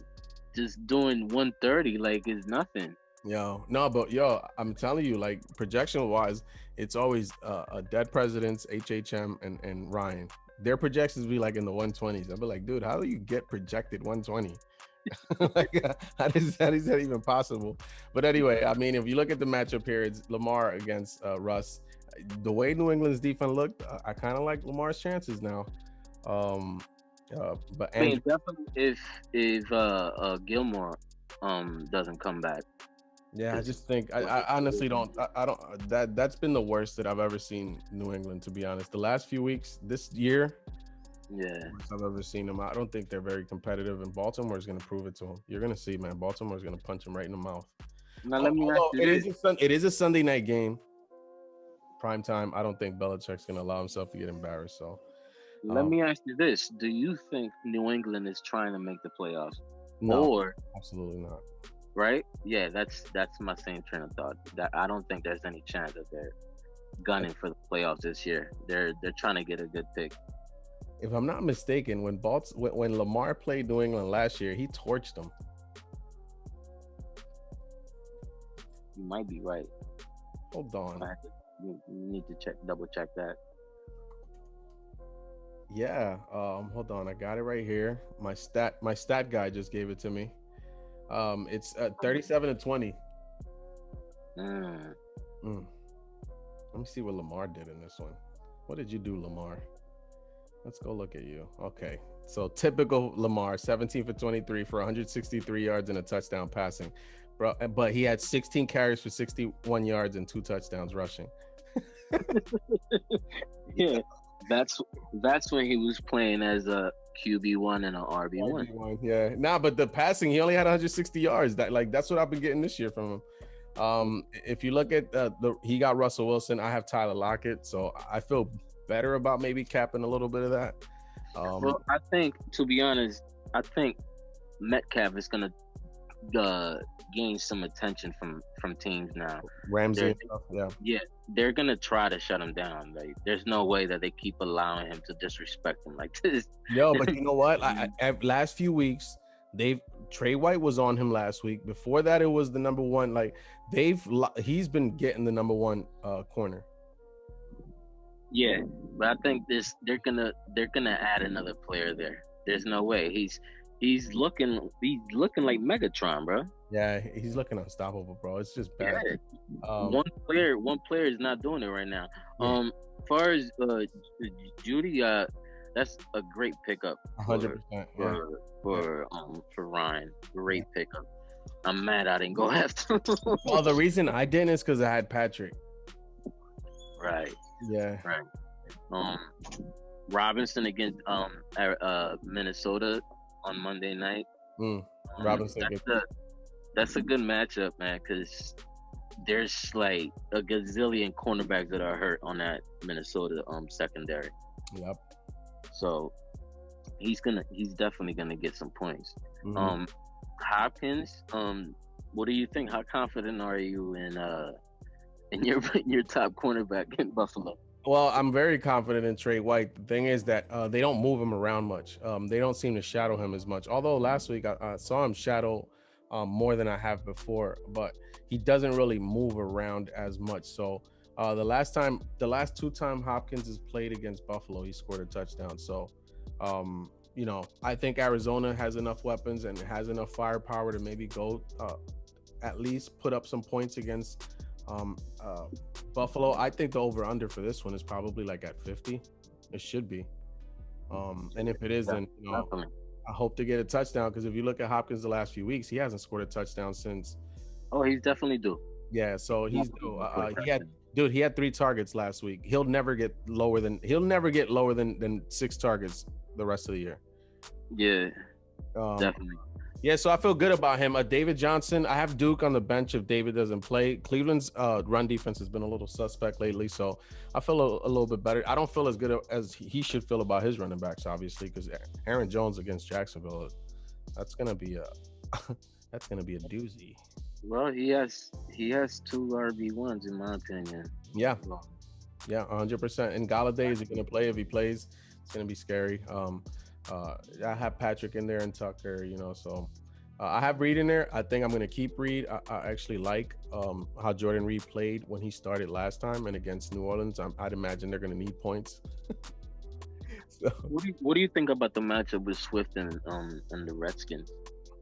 C: just doing 130 like it's nothing.
B: I'm telling you, like, projection wise, it's always a Dead Presidents, HHM, and Ryan. Their projections be like in the 120s. I'll be like, dude, how do you get projected 120? Like, how is that even possible? But anyway, I mean, if you look at the matchup here, it's Lamar against Russ. The way New England's defense looked, I kind of like Lamar's chances now. But
C: I mean, definitely if Gilmore doesn't come back.
B: Yeah, I just think I honestly don't. I don't. That's been the worst that I've ever seen New England, to be honest. The last few weeks, this year.
C: Yeah,
B: I've ever seen them. I don't think they're very competitive, and Baltimore is going to prove it to them. You're going to see, man. Baltimore is going to punch them right in the mouth.
C: Now, let me ask you
B: it is a Sunday night game, prime time. I don't think Belichick's going to allow himself to get embarrassed. So,
C: let me ask you this: do you think New England is trying to make the playoffs?
B: No,
C: or
B: absolutely not.
C: Right? Yeah, that's my same train of thought. That I don't think there's any chance that they're gunning for the playoffs this year. They're trying to get a good pick.
B: If I'm not mistaken, when Lamar played New England last year, he torched them.
C: You might be right.
B: Hold on.
C: You need to double check that.
B: Yeah. Hold on. I got it right here. My stat guy just gave it to me. It's 37-20.
C: Mm.
B: Let me see what Lamar did in this one. What did you do, Lamar? Let's go look at you. Okay. So typical Lamar, 17 for 23 for 163 yards and a touchdown passing. But he had 16 carries for 61 yards and 2 touchdowns rushing.
C: Yeah, that's when he was playing as a QB1 and an RB1.
B: Yeah. Nah, but the passing, he only had 160 yards. That's what I've been getting this year from him. If you look at he got Russell Wilson. I have Tyler Lockett, so I feel better about maybe capping a little bit of that.
C: Well, I think, to be honest, Metcalf is gonna gain some attention from teams now.
B: Ramsey and stuff,
C: yeah, they're gonna try to shut him down. Like, there's no way that they keep allowing him to disrespect him like this.
B: Yo, but you know what? Last few weeks, Trey White was on him last week. Before that, it was the number one. Like, he's been getting the number one corner.
C: Yeah, but I think they're gonna add another player there. There's no way. He's looking like Megatron, bro.
B: Yeah, he's looking unstoppable, bro. It's just bad.
C: Yeah. One player is not doing it right now.
B: Yeah.
C: As far as Judy, that's a great pickup.
B: 100%.
C: For Ryan, great pickup. I'm mad I didn't go after.
B: Well, the reason I didn't is because I had Patrick.
C: Right.
B: Yeah.
C: Right. Robinson against Minnesota on Monday night.
B: Robinson.
C: That's a good matchup, man, because there's like a gazillion cornerbacks that are hurt on that Minnesota secondary.
B: Yep.
C: So he's definitely gonna get some points.
B: Mm-hmm.
C: Hopkins, what do you think? How confident are you in your top cornerback in Buffalo?
B: Well, I'm very confident in Trey White. The thing is that they don't move him around much. They don't seem to shadow him as much. Although last week I saw him shadow more than I have before, but he doesn't really move around as much. So the last 2 times Hopkins has played against Buffalo, he scored a touchdown. So I think Arizona has enough weapons and has enough firepower to maybe go at least put up some points against Buffalo. I think the over-under for this one is probably like at 50. It should be. And if it is, then I hope to get a touchdown, because if you look at Hopkins the last few weeks, he hasn't scored a touchdown since.
C: Oh, he's definitely due.
B: Yeah, so he's due. He had 3 targets last week. He'll never get lower than 6 targets the rest of the year.
C: Yeah, definitely.
B: Yeah, so I feel good about him. David Johnson, I have Duke on the bench if David doesn't play. Cleveland's run defense has been a little suspect lately, so I feel a little bit better. I don't feel as good as he should feel about his running backs, obviously, because Aaron Jones against Jacksonville, that's gonna be a doozy.
C: Well, he has 2 RB1s in my opinion.
B: Yeah, 100%. And Galladay, is he gonna play? If he plays, it's gonna be scary. I have Patrick in there and Tucker, so I have Reed in there. I think I'm going to keep Reed. I actually like how Jordan Reed played when he started last time and against New Orleans. I'd imagine they're going to need points. So,
C: what do you think about the matchup with Swift and the Redskins?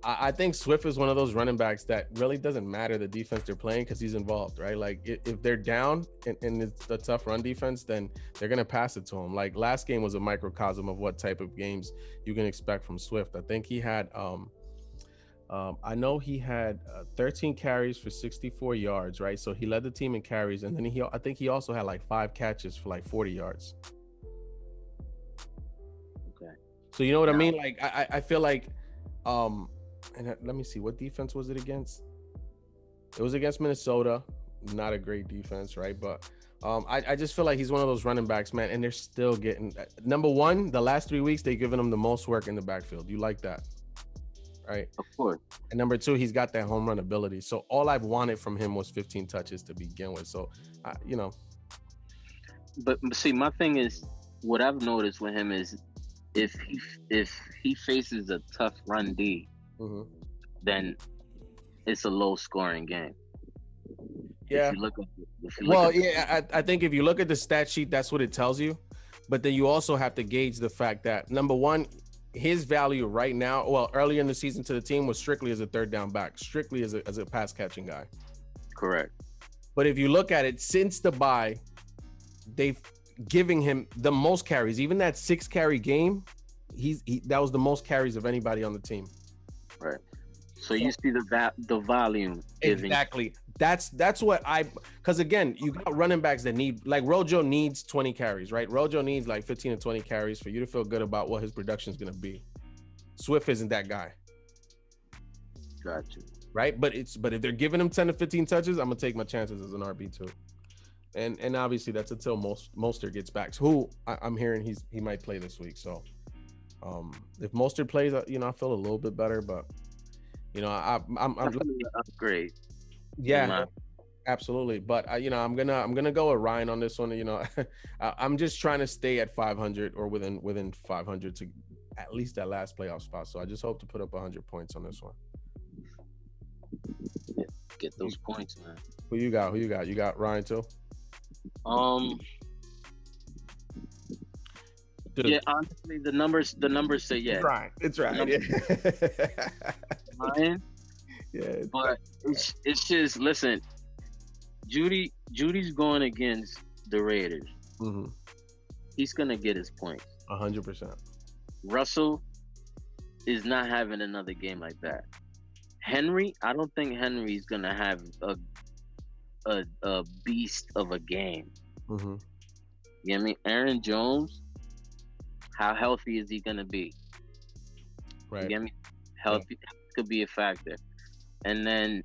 B: I think Swift is one of those running backs that really doesn't matter the defense they're playing, because he's involved, right? Like, if they're down and it's a tough run defense, then they're going to pass it to him. Like, last game was a microcosm of what type of games you can expect from Swift. I think he had, I know he had 13 carries for 64 yards, right? So he led the team in carries, and then I think he also had like 5 catches for like 40 yards.
C: Okay.
B: So you know what I mean? Like, I feel like, and let me see, what defense was it against? It was against Minnesota. Not a great defense, right? But I just feel like he's one of those running backs, man, and they're still getting number one. The last 3 weeks, they've given him the most work in the backfield. You like that, right?
C: Of course.
B: And number 2, he's got that home run ability. So all I've wanted from him was 15 touches to begin with. So,
C: But see, my thing is, what I've noticed with him is, if he faces a tough run D, then it's a low scoring game.
B: Yeah. I think if you look at the stat sheet, that's what it tells you. But then you also have to gauge the fact that, number one, his value right now, well, earlier in the season to the team was strictly as a third down back, strictly as a pass catching guy.
C: Correct.
B: But if you look at it, since the bye, they've giving him the most carries. Even that 6 carry game, that was the most carries of anybody on the team.
C: Right. So you see the volume.
B: Exactly. That's what because again, you got running backs that need, like Rojo needs 20 carries, right? Rojo needs like 15 to 20 carries for you to feel good about what his production is going to be. Swift isn't that guy.
C: Gotcha.
B: Right? But if they're giving him 10 to 15 touches, I'm going to take my chances as an RB2. And obviously that's until Mostert gets back. So who I'm hearing he might play this week. So if Mostert plays, I feel a little bit better, but I'm
C: great.
B: Yeah, absolutely. But I'm gonna go with Ryan on this one. I'm just trying to stay at 500 or within 500 to at least that last playoff spot. So I just hope to put up 100 points on this one.
C: Yeah, get those points, man.
B: Who you got? You got Ryan too?
C: Dude. Yeah, honestly, the numbers say yes.
B: It's right.
C: Ryan. Yeah, but it's just, listen, Judy's going against the Raiders.
B: Mm-hmm.
C: He's gonna get his points.
B: 100%.
C: Russell is not having another game like that. Henry, I don't think Henry's gonna have a beast of a game.
B: Mm-hmm.
C: You know what I mean? Aaron Jones, how healthy is he gonna be?
B: Right.
C: You get me? Healthy could be a factor. And then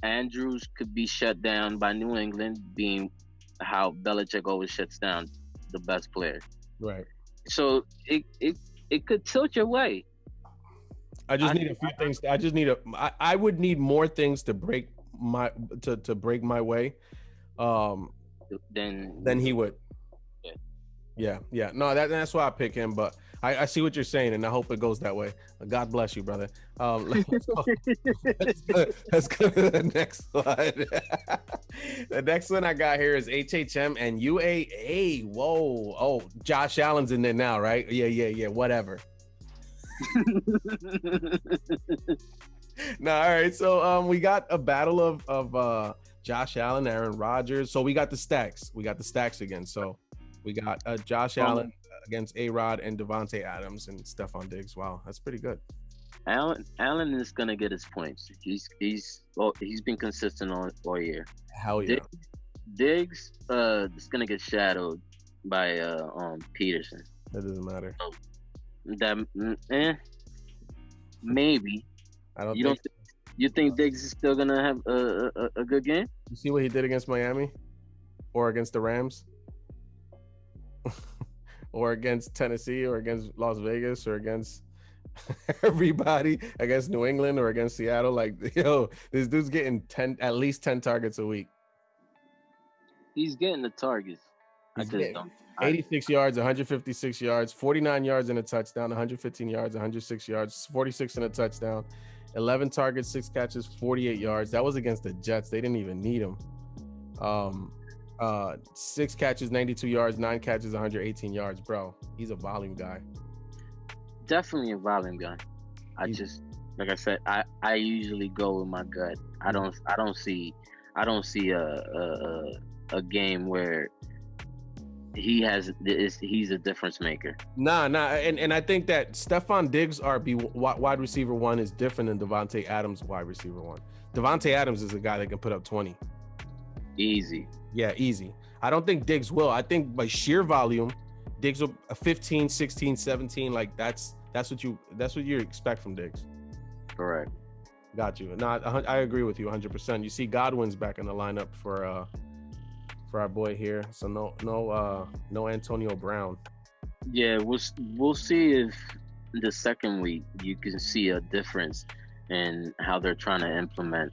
C: Andrews could be shut down by New England, being how Belichick always shuts down the best player.
B: Right.
C: So it could tilt your way.
B: I just need a few things. I would need more things to break my way than he would. Yeah. No, that's why I pick him. But I see what you're saying, and I hope it goes that way. God bless you, brother. Let's go to the next one. The next one I got here is HHM and UAA. Whoa. Oh, Josh Allen's in there now, right? Yeah. Whatever. No, all right. So we got a battle of Josh Allen, Aaron Rodgers. So we got the stacks. Again. So we got Josh Allen against A-Rod and Devontae Adams and Stephon Diggs. Wow, that's pretty good.
C: Allen is gonna get his points. He's been consistent all year.
B: Hell yeah.
C: Diggs is gonna get shadowed by Peterson.
B: That doesn't matter.
C: That maybe.
B: I don't.
C: You think Diggs is still gonna have a good game?
B: You see what he did against Miami, or against the Rams, or against Tennessee, or against Las Vegas, or against everybody, against New England, or against Seattle. Like, this dude's getting at least 10 targets a week.
C: He's getting the targets.
B: 86 yards, 156 yards, 49 yards and a touchdown, 115 yards, 106 yards, 46 and a touchdown, 11 targets, 6 catches, 48 yards. That was against the Jets. They didn't even need him. 6 catches, 92 yards, 9 catches, 118 yards. Bro, he's a volume guy.
C: Definitely a volume guy. I just, like I said, I usually go with my gut. I don't see a game where he's a difference maker. Nah,
B: and I think that Stephon Diggs wide receiver 1 is different than Devontae Adams wide receiver 1. Devontae Adams is a guy that can put up 20.
C: Easy.
B: Yeah, easy. I don't think Diggs will. I think by sheer volume, Diggs will 15, 16, 17. Like that's what you expect from Diggs.
C: Correct.
B: Got you. No, I agree with you 100%. You see Godwin's back in the lineup for our boy here. So no Antonio Brown.
C: Yeah, we'll see if the second week you can see a difference in how they're trying to implement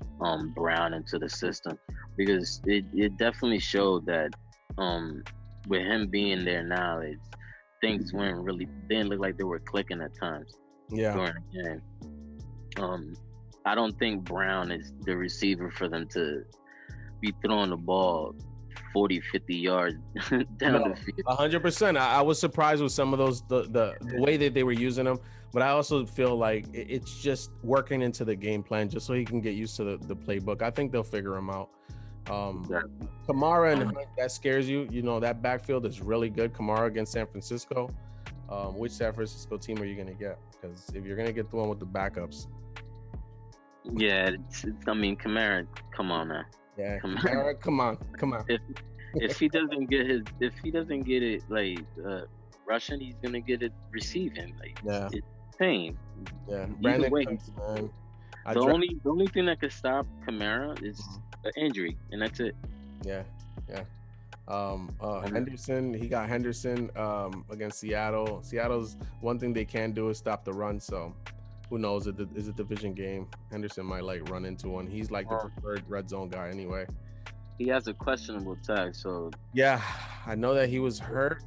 C: Brown into the system, because it definitely showed that with him being there now, things didn't look like they were clicking at times.
B: Yeah.
C: During the game. I don't think Brown is the receiver for them to be throwing the ball 40, 50 yards down the field.
B: 100%. I was surprised with some of those the way that they were using them, but I also feel like it's just working into the game plan just so he can get used to the playbook. I think they'll figure him out. Kamara and Hunt, that scares you. You know, that backfield is really good. Kamara against San Francisco. Which San Francisco team are you going to get? Because if you're going to get the one with the backups.
C: Yeah, I mean, Kamara, come on now.
B: Yeah, Kamara, come on.
C: If he doesn't get it like rushing, he's gonna get it receiving. Like, it's insane.
B: Yeah,
C: Brandon
B: way,
C: Cooks, man. The only thing that could stop Kamara is an injury, and that's it.
B: Yeah. Henderson, he got Henderson against Seattle. Seattle's one thing they can do is stop the run. So who knows? It's a division game. Henderson might like run into one. He's like the preferred red zone guy anyway.
C: He has a questionable tag, so
B: yeah, I know that he was hurt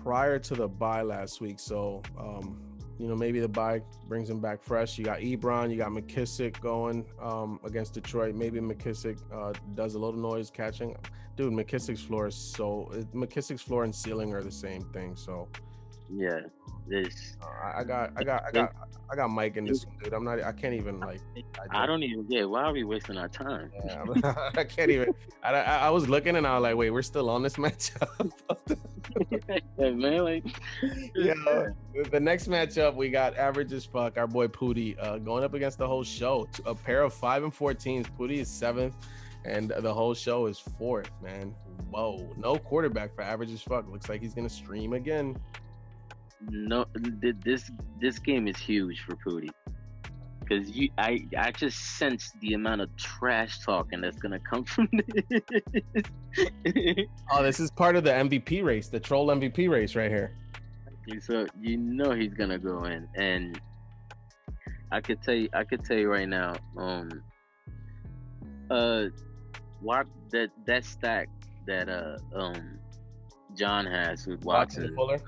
B: prior to the bye last week. So maybe the bye brings him back fresh. You got Ebron, you got McKissick going against Detroit. Maybe McKissick does a little noise catching. Dude, McKissick's floor and ceiling are the same thing. So
C: yeah,
B: I got Mike in this one, dude. I can't even like.
C: I don't even get. Why are we wasting our time?
B: Yeah, I can't even. I was looking and I was like, wait, we're still on this matchup.
C: Yeah, man, like,
B: the next matchup we got average as fuck. Our boy Pooty going up against the whole show. A pair of 5 and 14s. Pooty is 7th, and the whole show is 4th. Man, whoa, no quarterback for average as fuck. Looks like he's gonna stream again.
C: No, this game is huge for Pooty because I just sense the amount of trash talking that's gonna come from this.
B: Oh, this is part of the MVP race, the troll MVP race right here.
C: So he's gonna go in, and I could tell you right now, what that stack that John has with Watson
B: Fuller,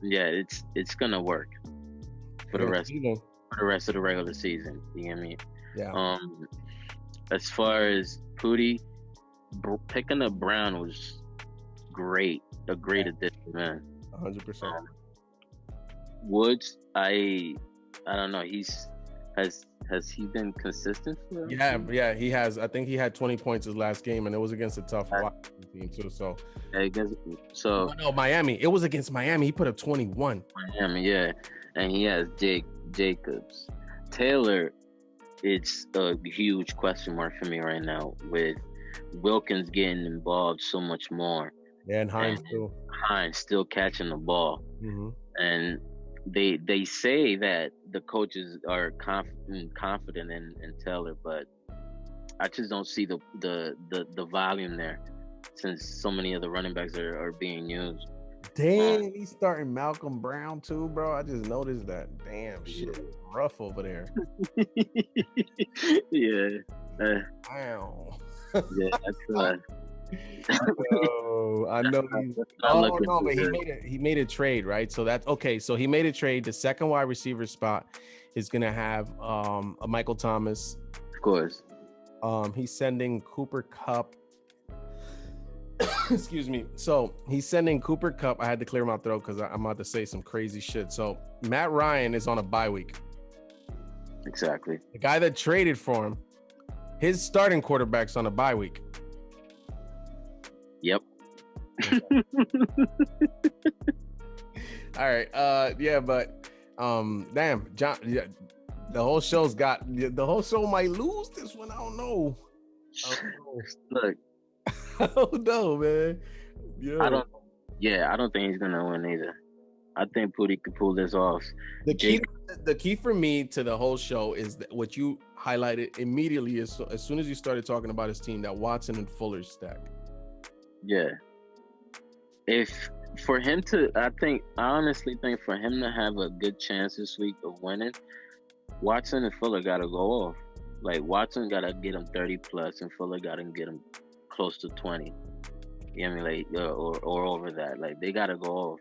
C: yeah, it's gonna work for the rest of the regular season. You know what I mean?
B: Yeah.
C: As far as Pooty, picking up Brown was great, a great addition, man.
B: 100%.
C: Woods, I don't know. Has he been consistent for him?
B: Yeah, he has. I think he had 20 points his last game, and it was against a tough Washington team too. So no, Miami. It was against Miami. He put up 21.
C: Miami, yeah, and he has Jacobs. Taylor, it's a huge question mark for me right now with Wilkins getting involved so much more.
B: Yeah, and Hines too.
C: Hines still catching the ball, and they say that the coaches are confident in Taylor, but I just don't see the volume there since so many of the running backs are being used.
B: Damn, he's starting Malcolm Brown too, bro. I just noticed that. Damn, shit is rough over there.
C: Yeah.
B: Wow.
C: Yeah, that's
B: I know. But he made a trade, right? So that's okay. So he made a trade. The second wide receiver spot is gonna have a Michael Thomas.
C: Of course.
B: He's sending Cooper Kupp. Excuse me. So he's sending Cooper Kupp. I had to clear my throat because I'm about to say some crazy shit. So Matt Ryan is on a bye week.
C: Exactly.
B: The guy that traded for him, his starting quarterback's on a bye week.
C: Yep.
B: All right. But damn, John. Yeah, the whole show might lose this one. I don't know.
C: Look,
B: I don't know, man. Yeah.
C: I don't think he's gonna win either. I think Pooty could pull this off.
B: The key for me to the whole show is that what you highlighted immediately as soon as you started talking about his team, that Watson and Fuller stack.
C: Yeah. I honestly think for him to have a good chance this week of winning, Watson and Fuller gotta go off. Like, Watson gotta get him 30 plus, and Fuller gotta get him close to 20. You know what I mean? Like, or over that. Like, they gotta go off.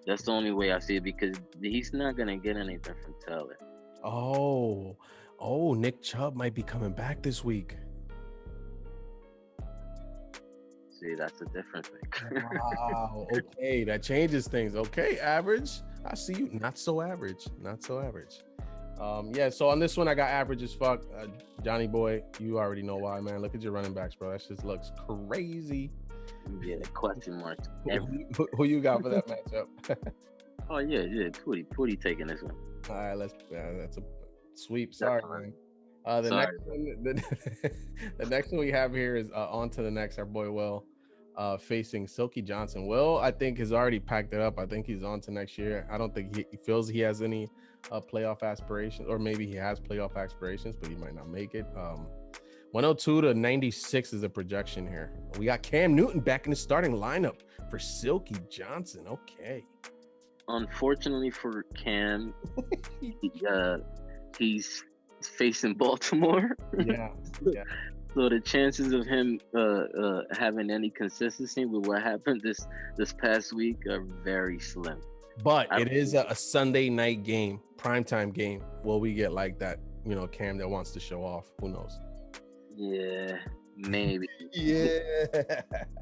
C: That's the only way I see it, because he's not gonna get anything from Taylor.
B: Oh, Nick Chubb might be coming back this week.
C: See, that's a different thing.
B: Wow. Okay, that changes things. Okay, average. I see you. Not so average. Not so average. Yeah. So on this one, I got average as fuck. Johnny boy, you already know why, man. Look at your running backs, bro. That just looks crazy.
C: Yeah, question marks.
B: Who you got for that matchup?
C: Oh yeah. Pooty taking this one.
B: All right, that's a sweep. Sorry, man. The next one we have here is on to the next. Our boy Will, facing Silky Johnson. Will, I think, has already packed it up. I think he's on to next year. I don't think he feels he has any playoff aspirations, or maybe he has playoff aspirations, but he might not make it. 102 to 96 is a projection here. We got Cam Newton back in the starting lineup for Silky Johnson. Okay.
C: Unfortunately for Cam, he's facing Baltimore.
B: Yeah.
C: So the chances of him having any consistency with what happened this past week are very slim.
B: But it is a Sunday night game, primetime game. Will we get like that, Cam that wants to show off? Who knows?
C: Yeah, maybe.
B: Yeah.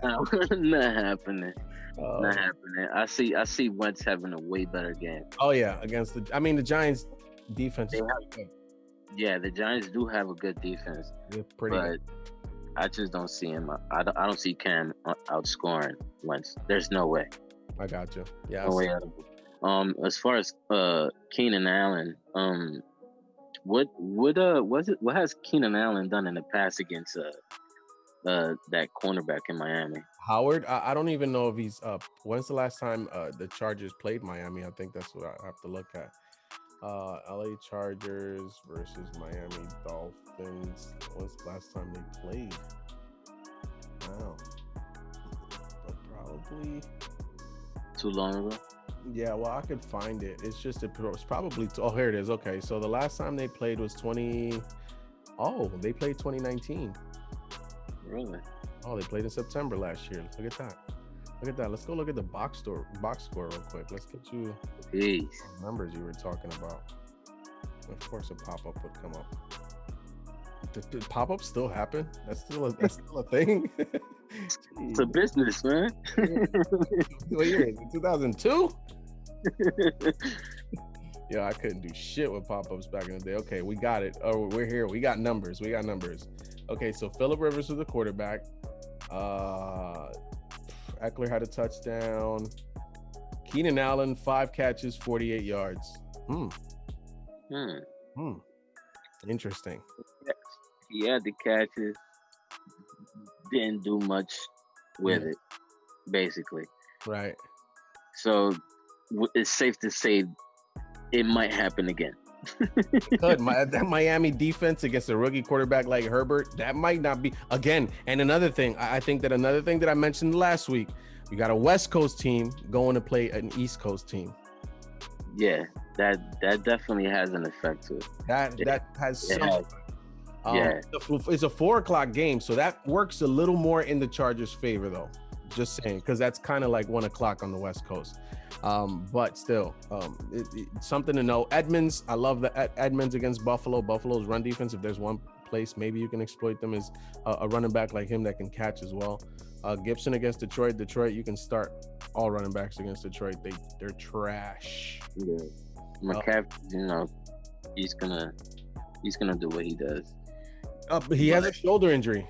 C: Not happening. Not happening. I see Wentz having a way better game.
B: Oh yeah, against the Giants defense.
C: Yeah, the Giants do have a good defense.
B: They're pretty good.
C: I just don't see him. I don't see Cam outscoring Wentz. There's no way.
B: I got you. Yeah.
C: No way out of it. As far as Keenan Allen, what has Keenan Allen done in the past against that cornerback in Miami?
B: Howard, I don't even know if he's up. When's the last time the Chargers played Miami? I think that's what I have to look at. LA Chargers versus Miami Dolphins. When's the last time they played? Wow. Probably
C: too long ago.
B: Yeah, well, I could find it. It's just it's probably here it is. Okay, so the last time they played was they played 2019.
C: Really?
B: Oh, they played in September last year. Look at that. Let's go look at the box score real quick. Let's get you the numbers you were talking about. Of course, a pop-up would come up. Did pop-ups still happen? That's still a thing.
C: It's a business, man.
B: What year is it? 2002? Yeah, I couldn't do shit with pop-ups back in the day. Okay, we got it. Oh, we're here. We got numbers. Okay, so Phillip Rivers was the quarterback. Eckler had a touchdown. Keenan Allen, 5 catches, 48 yards. Interesting.
C: He had the catches, didn't do much with it, basically.
B: Right.
C: So it's safe to say it might happen again.
B: That Miami defense against a rookie quarterback like Herbert, that might not be again. And another thing, I think that another thing that I mentioned last week, you got a West Coast team going to play an East Coast team.
C: Yeah, that definitely has an effect to it.
B: That has some. It's a 4:00 game, so that works a little more in the Chargers' favor, though. Just saying, because that's kind of like 1:00 on the West Coast. But still, it's something to know. Edmonds, I love the Edmonds against Buffalo. Buffalo's run defense, if there's one place maybe you can exploit them, is a running back like him that can catch as well. Gibson against Detroit. You can start all running backs against Detroit. They're trash.
C: Yeah. McCaffrey, he's gonna do what he does.
B: He has a shoulder injury.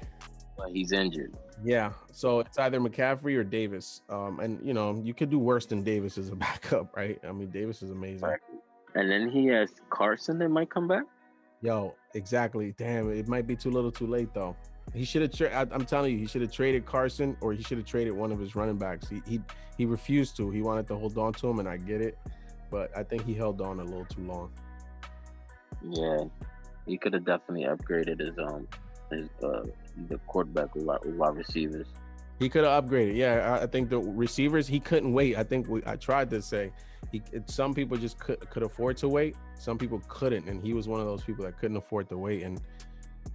C: But he's injured.
B: Yeah, so it's either McCaffrey or Davis. And you could do worse than Davis as a backup, right? I mean, Davis is amazing.
C: And then he has Carson that might come back.
B: Yo, exactly. Damn, it might be too little too late though. He should have I'm telling you, he should have traded Carson, or he should have traded one of his running backs. He refused to. He wanted to hold on to him, and I get it, but I think he held on a little too long.
C: Yeah, he could have definitely upgraded the quarterback with wide receivers.
B: He could have upgraded. Yeah, I think the receivers, he couldn't wait. I think I tried to say some people just could afford to wait. Some people couldn't, and he was one of those people that couldn't afford to wait. And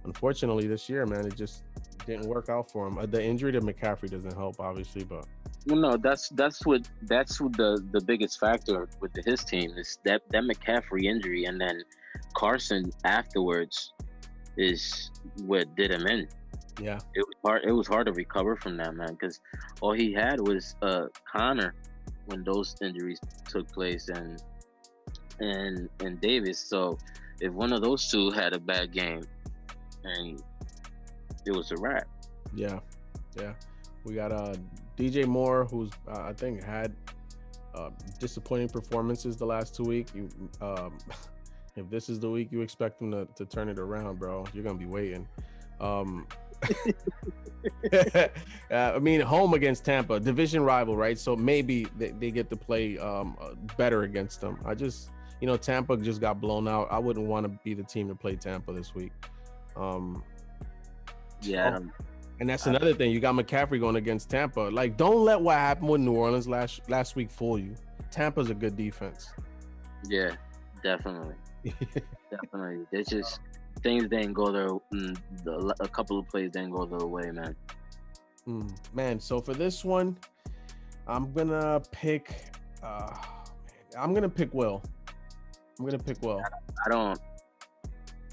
B: unfortunately, this year, man, it just didn't work out for him. The injury to McCaffrey doesn't help, obviously, but
C: no, that's what the biggest factor with his team is that McCaffrey injury, and then Carson afterwards is what did him in.
B: Yeah.
C: It was hard. It was hard to recover from that, man, because all he had was Connor when those injuries took place, and Davis. So if one of those two had a bad game, and it was a wrap.
B: Yeah. We got DJ Moore, who's I think had disappointing performances the last 2 weeks. You, if this is the week you expect him to turn it around, bro, you're gonna be waiting. I mean, home against Tampa, division rival, right? So maybe they get to play better against them. I just, Tampa just got blown out. I wouldn't want to be the team to play Tampa this week.
C: Yeah.
B: And that's another thing. You got McCaffrey going against Tampa. Like, don't let what happened with New Orleans last week fool you. Tampa's a good defense.
C: Yeah, definitely. Definitely. It's just things didn't go their. A couple of plays didn't go their way, man.
B: Man, so for this one, I'm gonna pick. I'm gonna pick Will.
C: I don't.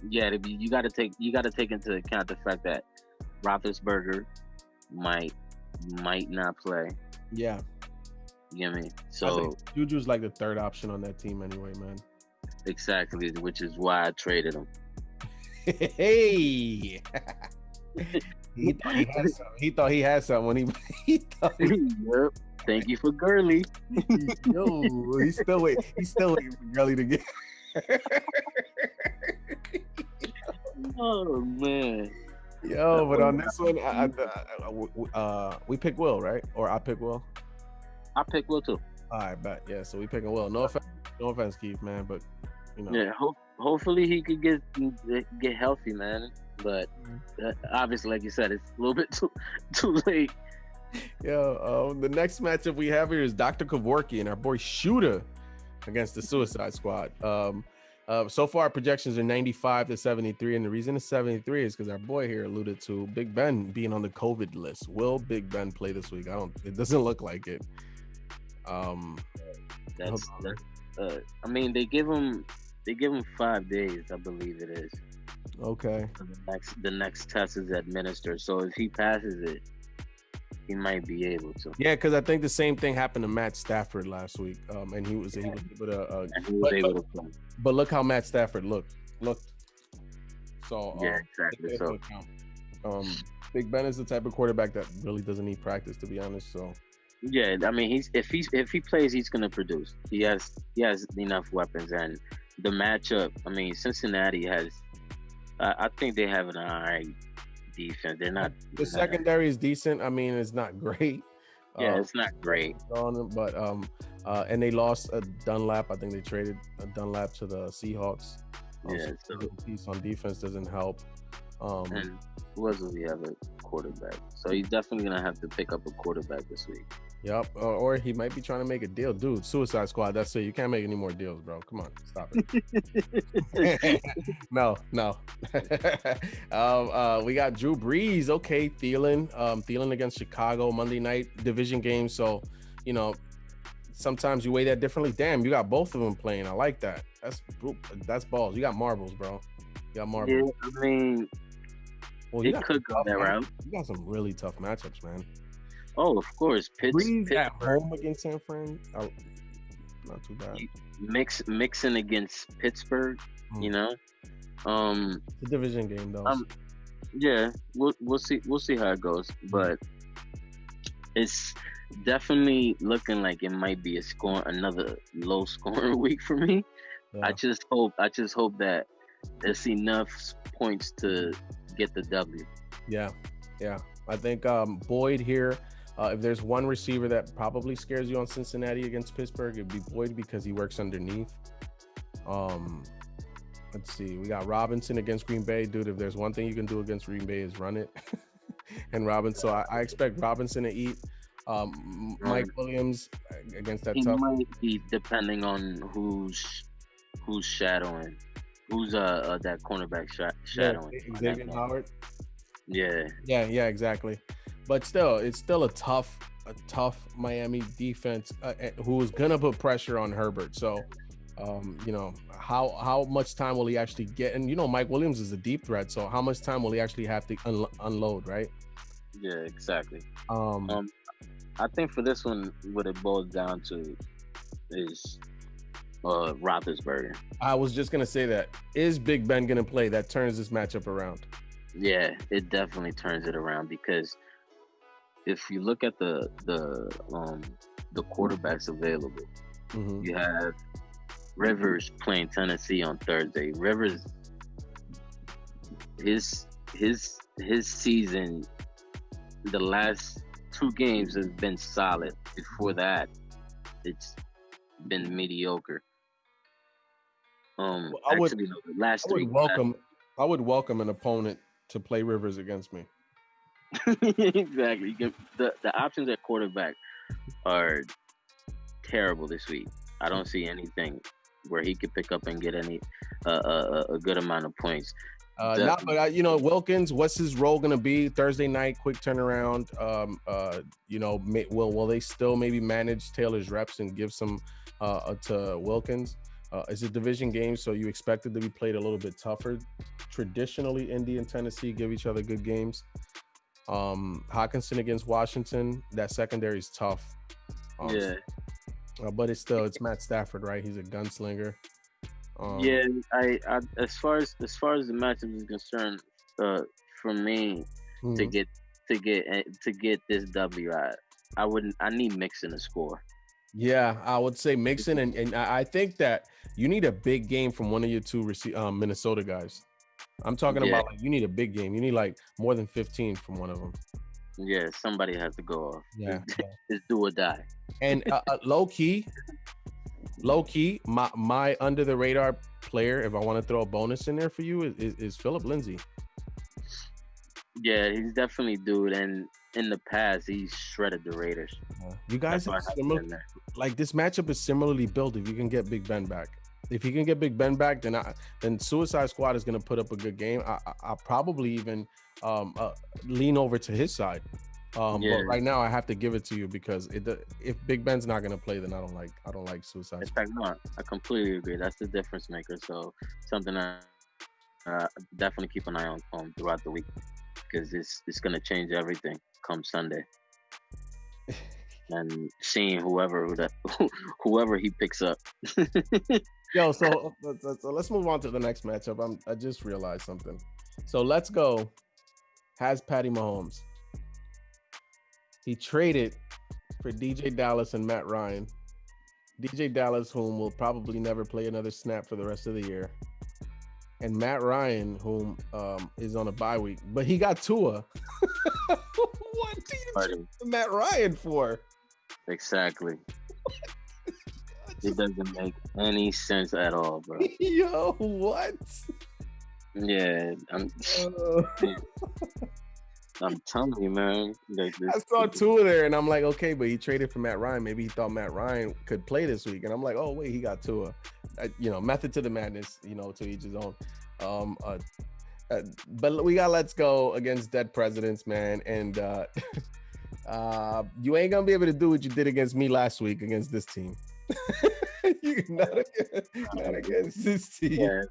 C: Yeah, you got to take into account the fact that Roethlisberger might not play.
B: Yeah.
C: You know what I mean? So
B: Juju's like the third option on that team anyway, man.
C: Exactly, which is why I traded him.
B: Hey. He thought he had something when he thought
C: Yep. Thank you for Gurley.
B: Yo, he's still waiting for Gurley to get.
C: Oh man.
B: Yo, but on this one, we pick Will, right? Or I pick Will.
C: I pick Will too.
B: All right, bet. Yeah, so we picking Will. No offense, Keith, man, but
C: Yeah, hopefully he could get healthy, man. But obviously, like you said, it's a little bit too late.
B: Yo, the next matchup we have here is Dr. Kevorkian and our boy Shoota against the Suicide Squad. So far, projections are 95 to 73, and the reason it's 73 is because our boy here alluded to Big Ben being on the COVID list. Will Big Ben play this week? It doesn't look like it.
C: I mean, they give him 5 days, I believe it is.
B: Okay.
C: The next test is administered, so if he passes it, he might be able to.
B: Yeah, because I think the same thing happened to Matt Stafford last week, and he was able to.
C: Able to play.
B: But look how Matt Stafford looked. So
C: yeah, exactly. So
B: Big Ben is the type of quarterback that really doesn't need practice, to be honest. So
C: yeah, I mean, if he plays, he's gonna produce. He has enough weapons, and the matchup. I mean, Cincinnati has. I think they have an alright defense. They're not.
B: The secondary is decent. I mean, it's not great.
C: Yeah, it's not great.
B: But and they lost a Dunlap. I think they traded a Dunlap to the Seahawks. So the piece on defense doesn't help.
C: And who else does he have a quarterback? So he's definitely gonna have to pick up a quarterback this week.
B: Yep, or he might be trying to make a deal, dude. Suicide Squad. That's it. You can't make any more deals, bro. Come on, stop it. No. We got Drew Brees. Okay, Thielen against Chicago Monday night division game. So, sometimes you weigh that differently. Damn, you got both of them playing. I like that. That's balls. You got marbles, bro. You got marbles.
C: Yeah, I mean, it could go that route.
B: You got some really tough matchups, man.
C: Oh, of course.
B: Pittsburgh at home against San Fran. Oh, not too bad.
C: Mixing against Pittsburgh,
B: It's a division game, though.
C: Yeah, we'll see how it goes, but it's definitely looking like it might be another low scoring week for me. Yeah. I just hope that there's enough points to get the W. Yeah.
B: I think Boyd here. If there's one receiver that probably scares you on Cincinnati against Pittsburgh, it'd be Boyd because he works underneath. Let's see. We got Robinson against Green Bay. Dude, if there's one thing you can do against Green Bay is run it. And Robinson. So I expect Robinson to eat. Mike Williams against that tough.
C: He might be depending on who's shadowing. Who's that cornerback shadowing?
B: Xavier Howard.
C: Yeah,
B: exactly. But still, it's still a tough Miami defense who is gonna put pressure on Herbert. So You know, how much time will he actually get? And you know, Mike Williams is a deep threat, so how much time will he actually have to unload, right?
C: Yeah, exactly.
B: Um,
C: I think for this one, what it boils down to is Roethlisberger.
B: I was just gonna say that. Is Big Ben gonna play? That turns this matchup around.
C: Yeah, it definitely turns it around because if you look at the quarterbacks available,
B: Mhm.
C: you have Rivers playing Tennessee on Thursday. Rivers, his season, the last two games has been solid. Before that, it's been mediocre.
B: Well, I would,
C: Actually, no, the last
B: I would
C: three.
B: welcome, I would welcome an opponent to play Rivers against me.
C: Exactly. The options at quarterback are terrible this week. I don't see anything where he could pick up and get any a good amount of points.
B: But you know, Wilkins, what's his role going to be Thursday night? Quick turnaround. You know, will they still maybe manage Taylor's reps and give some to Wilkins? It's a division game, so you expect it to be played a little bit tougher. Traditionally, Indy and Tennessee give each other good games. Hawkinson against Washington, that secondary is tough.
C: Yeah.
B: But it's Matt Stafford, right? He's a gunslinger.
C: Yeah, I as far as the matchup is concerned, for me to get this W, I need Mixon to score.
B: Yeah, I would say Mixon, and I think that you need a big game from one of your two Minnesota guys. I'm talking about like you need a big game. You need like more than 15 from one of them.
C: Yeah, somebody has to go off.
B: Yeah,
C: It's do or die.
B: And low key, my under the radar player, if I want to throw a bonus in there for you, is Philip Lindsay.
C: Yeah, he's definitely dude, and in the past he's shredded the Raiders.
B: You guys have similar, like this matchup is similarly built. If you can get Big Ben back, then Suicide Squad is going to put up a good game. I'll probably even lean over to his side. But right now I have to give it to you because if Big Ben's not going to play, then I don't like Suicide Squad.
C: In fact, no, I completely agree. That's the difference maker. So something I definitely keep an eye on throughout the week because it's going to change everything come Sunday. And seeing whoever he picks up.
B: Yo, so let's move on to the next matchup. I just realized something. So let's go. Has Patty Mahomes. He traded for DJ Dallas and Matt Ryan. DJ Dallas, whom will probably never play another snap for the rest of the year. And Matt Ryan, whom is on a bye week. But he got Tua. What do you trade Matt Ryan for?
C: Exactly. It doesn't make any sense at all, bro.
B: Yo, what?
C: Yeah, I'm telling you, man.
B: I saw Tua there, and I'm like, okay, but he traded for Matt Ryan. Maybe he thought Matt Ryan could play this week, and I'm like, oh wait, he got Tua. Method to the madness. To each his own. But we got Let's Go against Dead Presidents, man, and you ain't gonna be able to do what you did against me last week against this team. not against this team.
C: Yeah.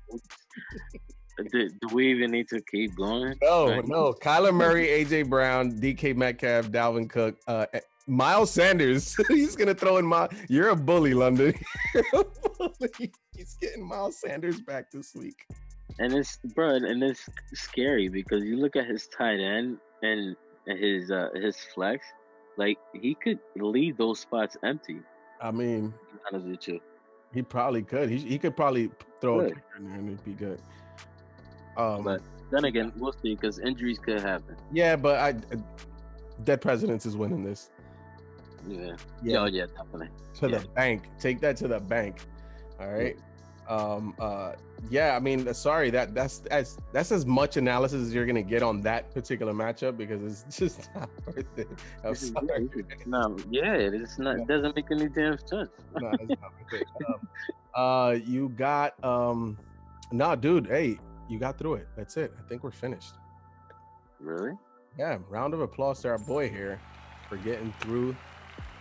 C: Do we even need to keep going?
B: No. Kyler Murray, AJ Brown, DK Metcalf, Dalvin Cook, Miles Sanders. He's gonna throw in You're a bully, London. You're a bully. He's getting Miles Sanders back this week.
C: And it's scary because you look at his tight end and his flex, like he could leave those spots empty.
B: I mean,
C: to be honest with you,
B: he probably could. He could probably throw a kicker in there and it'd be good.
C: But then again, we'll see because injuries could happen.
B: Yeah, but Dead Presidents is winning this.
C: Yeah. Oh, yeah, definitely.
B: To the bank. Take that to the bank. All right. I mean, sorry, that's as much analysis as you're gonna get on that particular matchup because it's just not worth it. I'm sorry.
C: No, it's not. It doesn't make any damn sense.
B: No, it's not worth it. You got no, dude. Hey, you got through it. That's it. I think we're finished.
C: Really?
B: Yeah. Round of applause to our boy here for getting through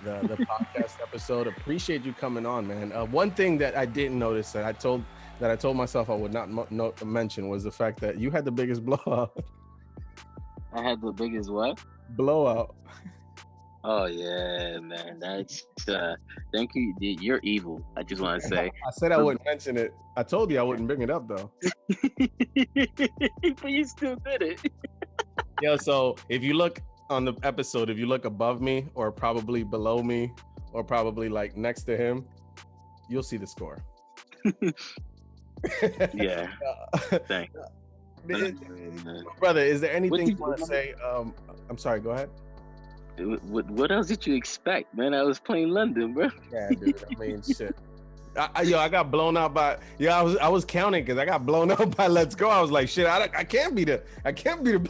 B: the podcast episode. Appreciate you coming on, man. One thing that I didn't notice that I told myself I would not mention was the fact that you had the biggest blowout.
C: I had the biggest what?
B: Blowout.
C: Oh yeah, man. That's thank you. You're evil. I just want to say.
B: I said I wouldn't mention it. I told you I wouldn't bring it up though.
C: But you still did it.
B: Yeah. So if you look on the episode, if you look above me or probably below me or probably like next to him, you'll see the score.
C: Yeah. Thanks.
B: Brother, is there anything you want to say? I'm sorry, go ahead.
C: What else did you expect, man? I was playing London, bro.
B: Yeah, dude. I mean, shit. I got blown out by. Yeah, I was counting because I got blown out by Let's Go. I was like, shit. I can't be the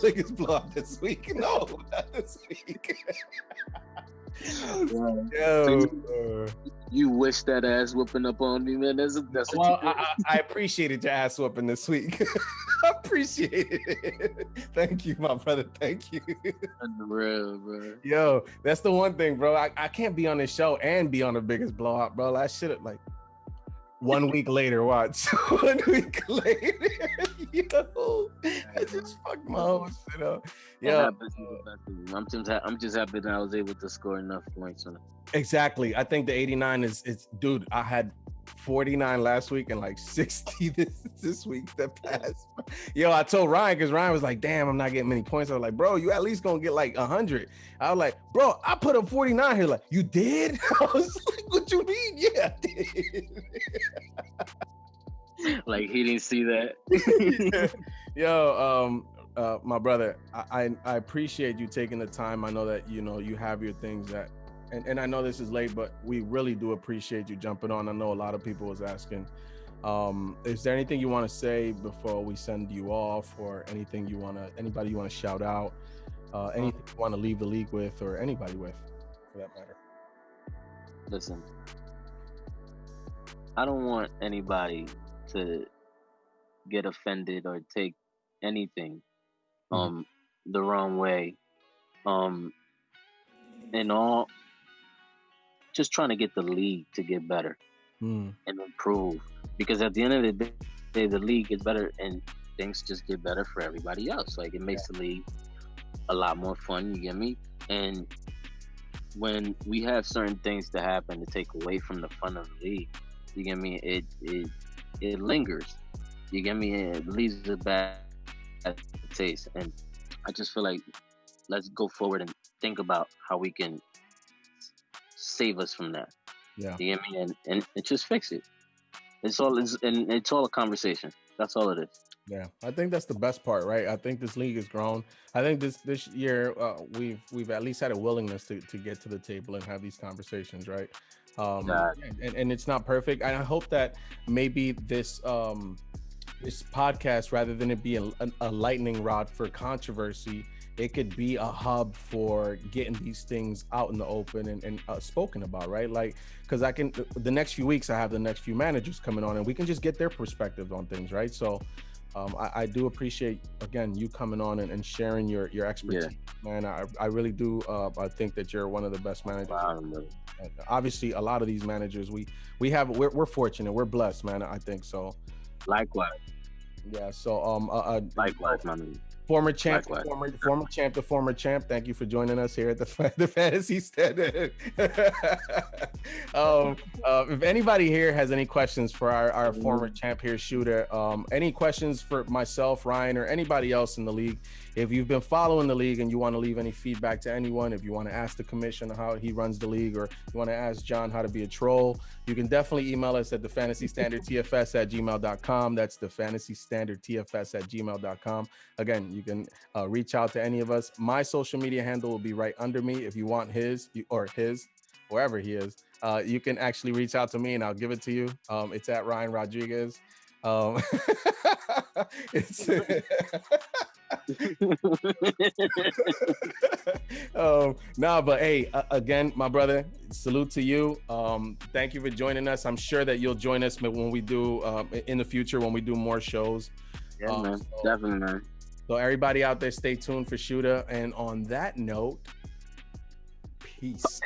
B: biggest blowout this week. No, not this week. Yo,
C: you wish that ass whooping up on me, man. That's
B: well, I appreciated your ass whooping this week. I appreciate it. Thank you, my brother. Thank you.
C: Real, bro.
B: Yo, that's the one thing, bro. I can't be on this show and be on the biggest blowout, bro. I should have 1 week later, watch. 1 week later, yo, I just fucked my whole shit up. Yo,
C: I'm just happy that I was able to score enough points on it.
B: Exactly. I think the 89 is dude. I had 49 last week and 60 this week that passed. Yo, I told Ryan because Ryan was like, "Damn, I'm not getting many points." I was like, "Bro, you at least gonna get 100." I was like, "Bro, I put up 49 here." Like, you did? I was like, "What you mean?" Yeah, I did.
C: Like he didn't see that.
B: Yo, my brother, I appreciate you taking the time. I know that you have your things that. And I know this is late, but we really do appreciate you jumping on. I know a lot of people was asking. Is there anything you want to say before we send you off, or anybody you want to shout out, anything you want to leave the league with, or anybody with, for that matter?
C: Listen, I don't want anybody to get offended or take anything the wrong way. And all. Just trying to get the league to get better and improve, because at the end of the day, the league gets better and things just get better for everybody else. It makes the league a lot more fun. You get me? And when we have certain things to happen to take away from the fun of the league, you get me? It lingers. You get me? It leaves a bad taste. And I just feel like let's go forward and think about how we can save us from that.
B: Yeah.
C: You get me? And just fix it. It's all a conversation. That's all it is.
B: Yeah, I think that's the best part, right? I think this league has grown. I think this year we've at least had a willingness to get to the table and have these conversations, right? And it's not perfect. And I hope that maybe this podcast, rather than it be a lightning rod for controversy, it could be a hub for getting these things out in the open and spoken about, right? Because the next few weeks, I have the next few managers coming on, and we can just get their perspective on things, right? So I do appreciate, again, you coming on and sharing your expertise, man. I really do. I think that you're one of the best managers.
C: Wow.
B: Obviously, a lot of these managers, we're fortunate, we're blessed, man. I think so.
C: Likewise.
B: Yeah. So
C: likewise, my man.
B: Former champ. Thank you for joining us here at the Fantasy Standard. If anybody here has any questions for our former champ here, Shoota, any questions for myself, Ryan, or anybody else in the league, if you've been following the league and you want to leave any feedback to anyone, if you want to ask the commissioner how he runs the league, or you want to ask John how to be a troll, you can definitely email us at thefantasystandardtfs@gmail.com. That's thefantasystandardtfs@gmail.com. Again, you can reach out to any of us. My social media handle will be right under me. If you want his, wherever he is, you can actually reach out to me and I'll give it to you. It's at Ryan Rodriguez. It's but hey, again, my brother, salute to you. Thank you for joining us. I'm sure that you'll join us when we do in the future, when we do more shows.
C: Yeah, man. Definitely, man.
B: So everybody out there, stay tuned for Shoota. And on that note, peace.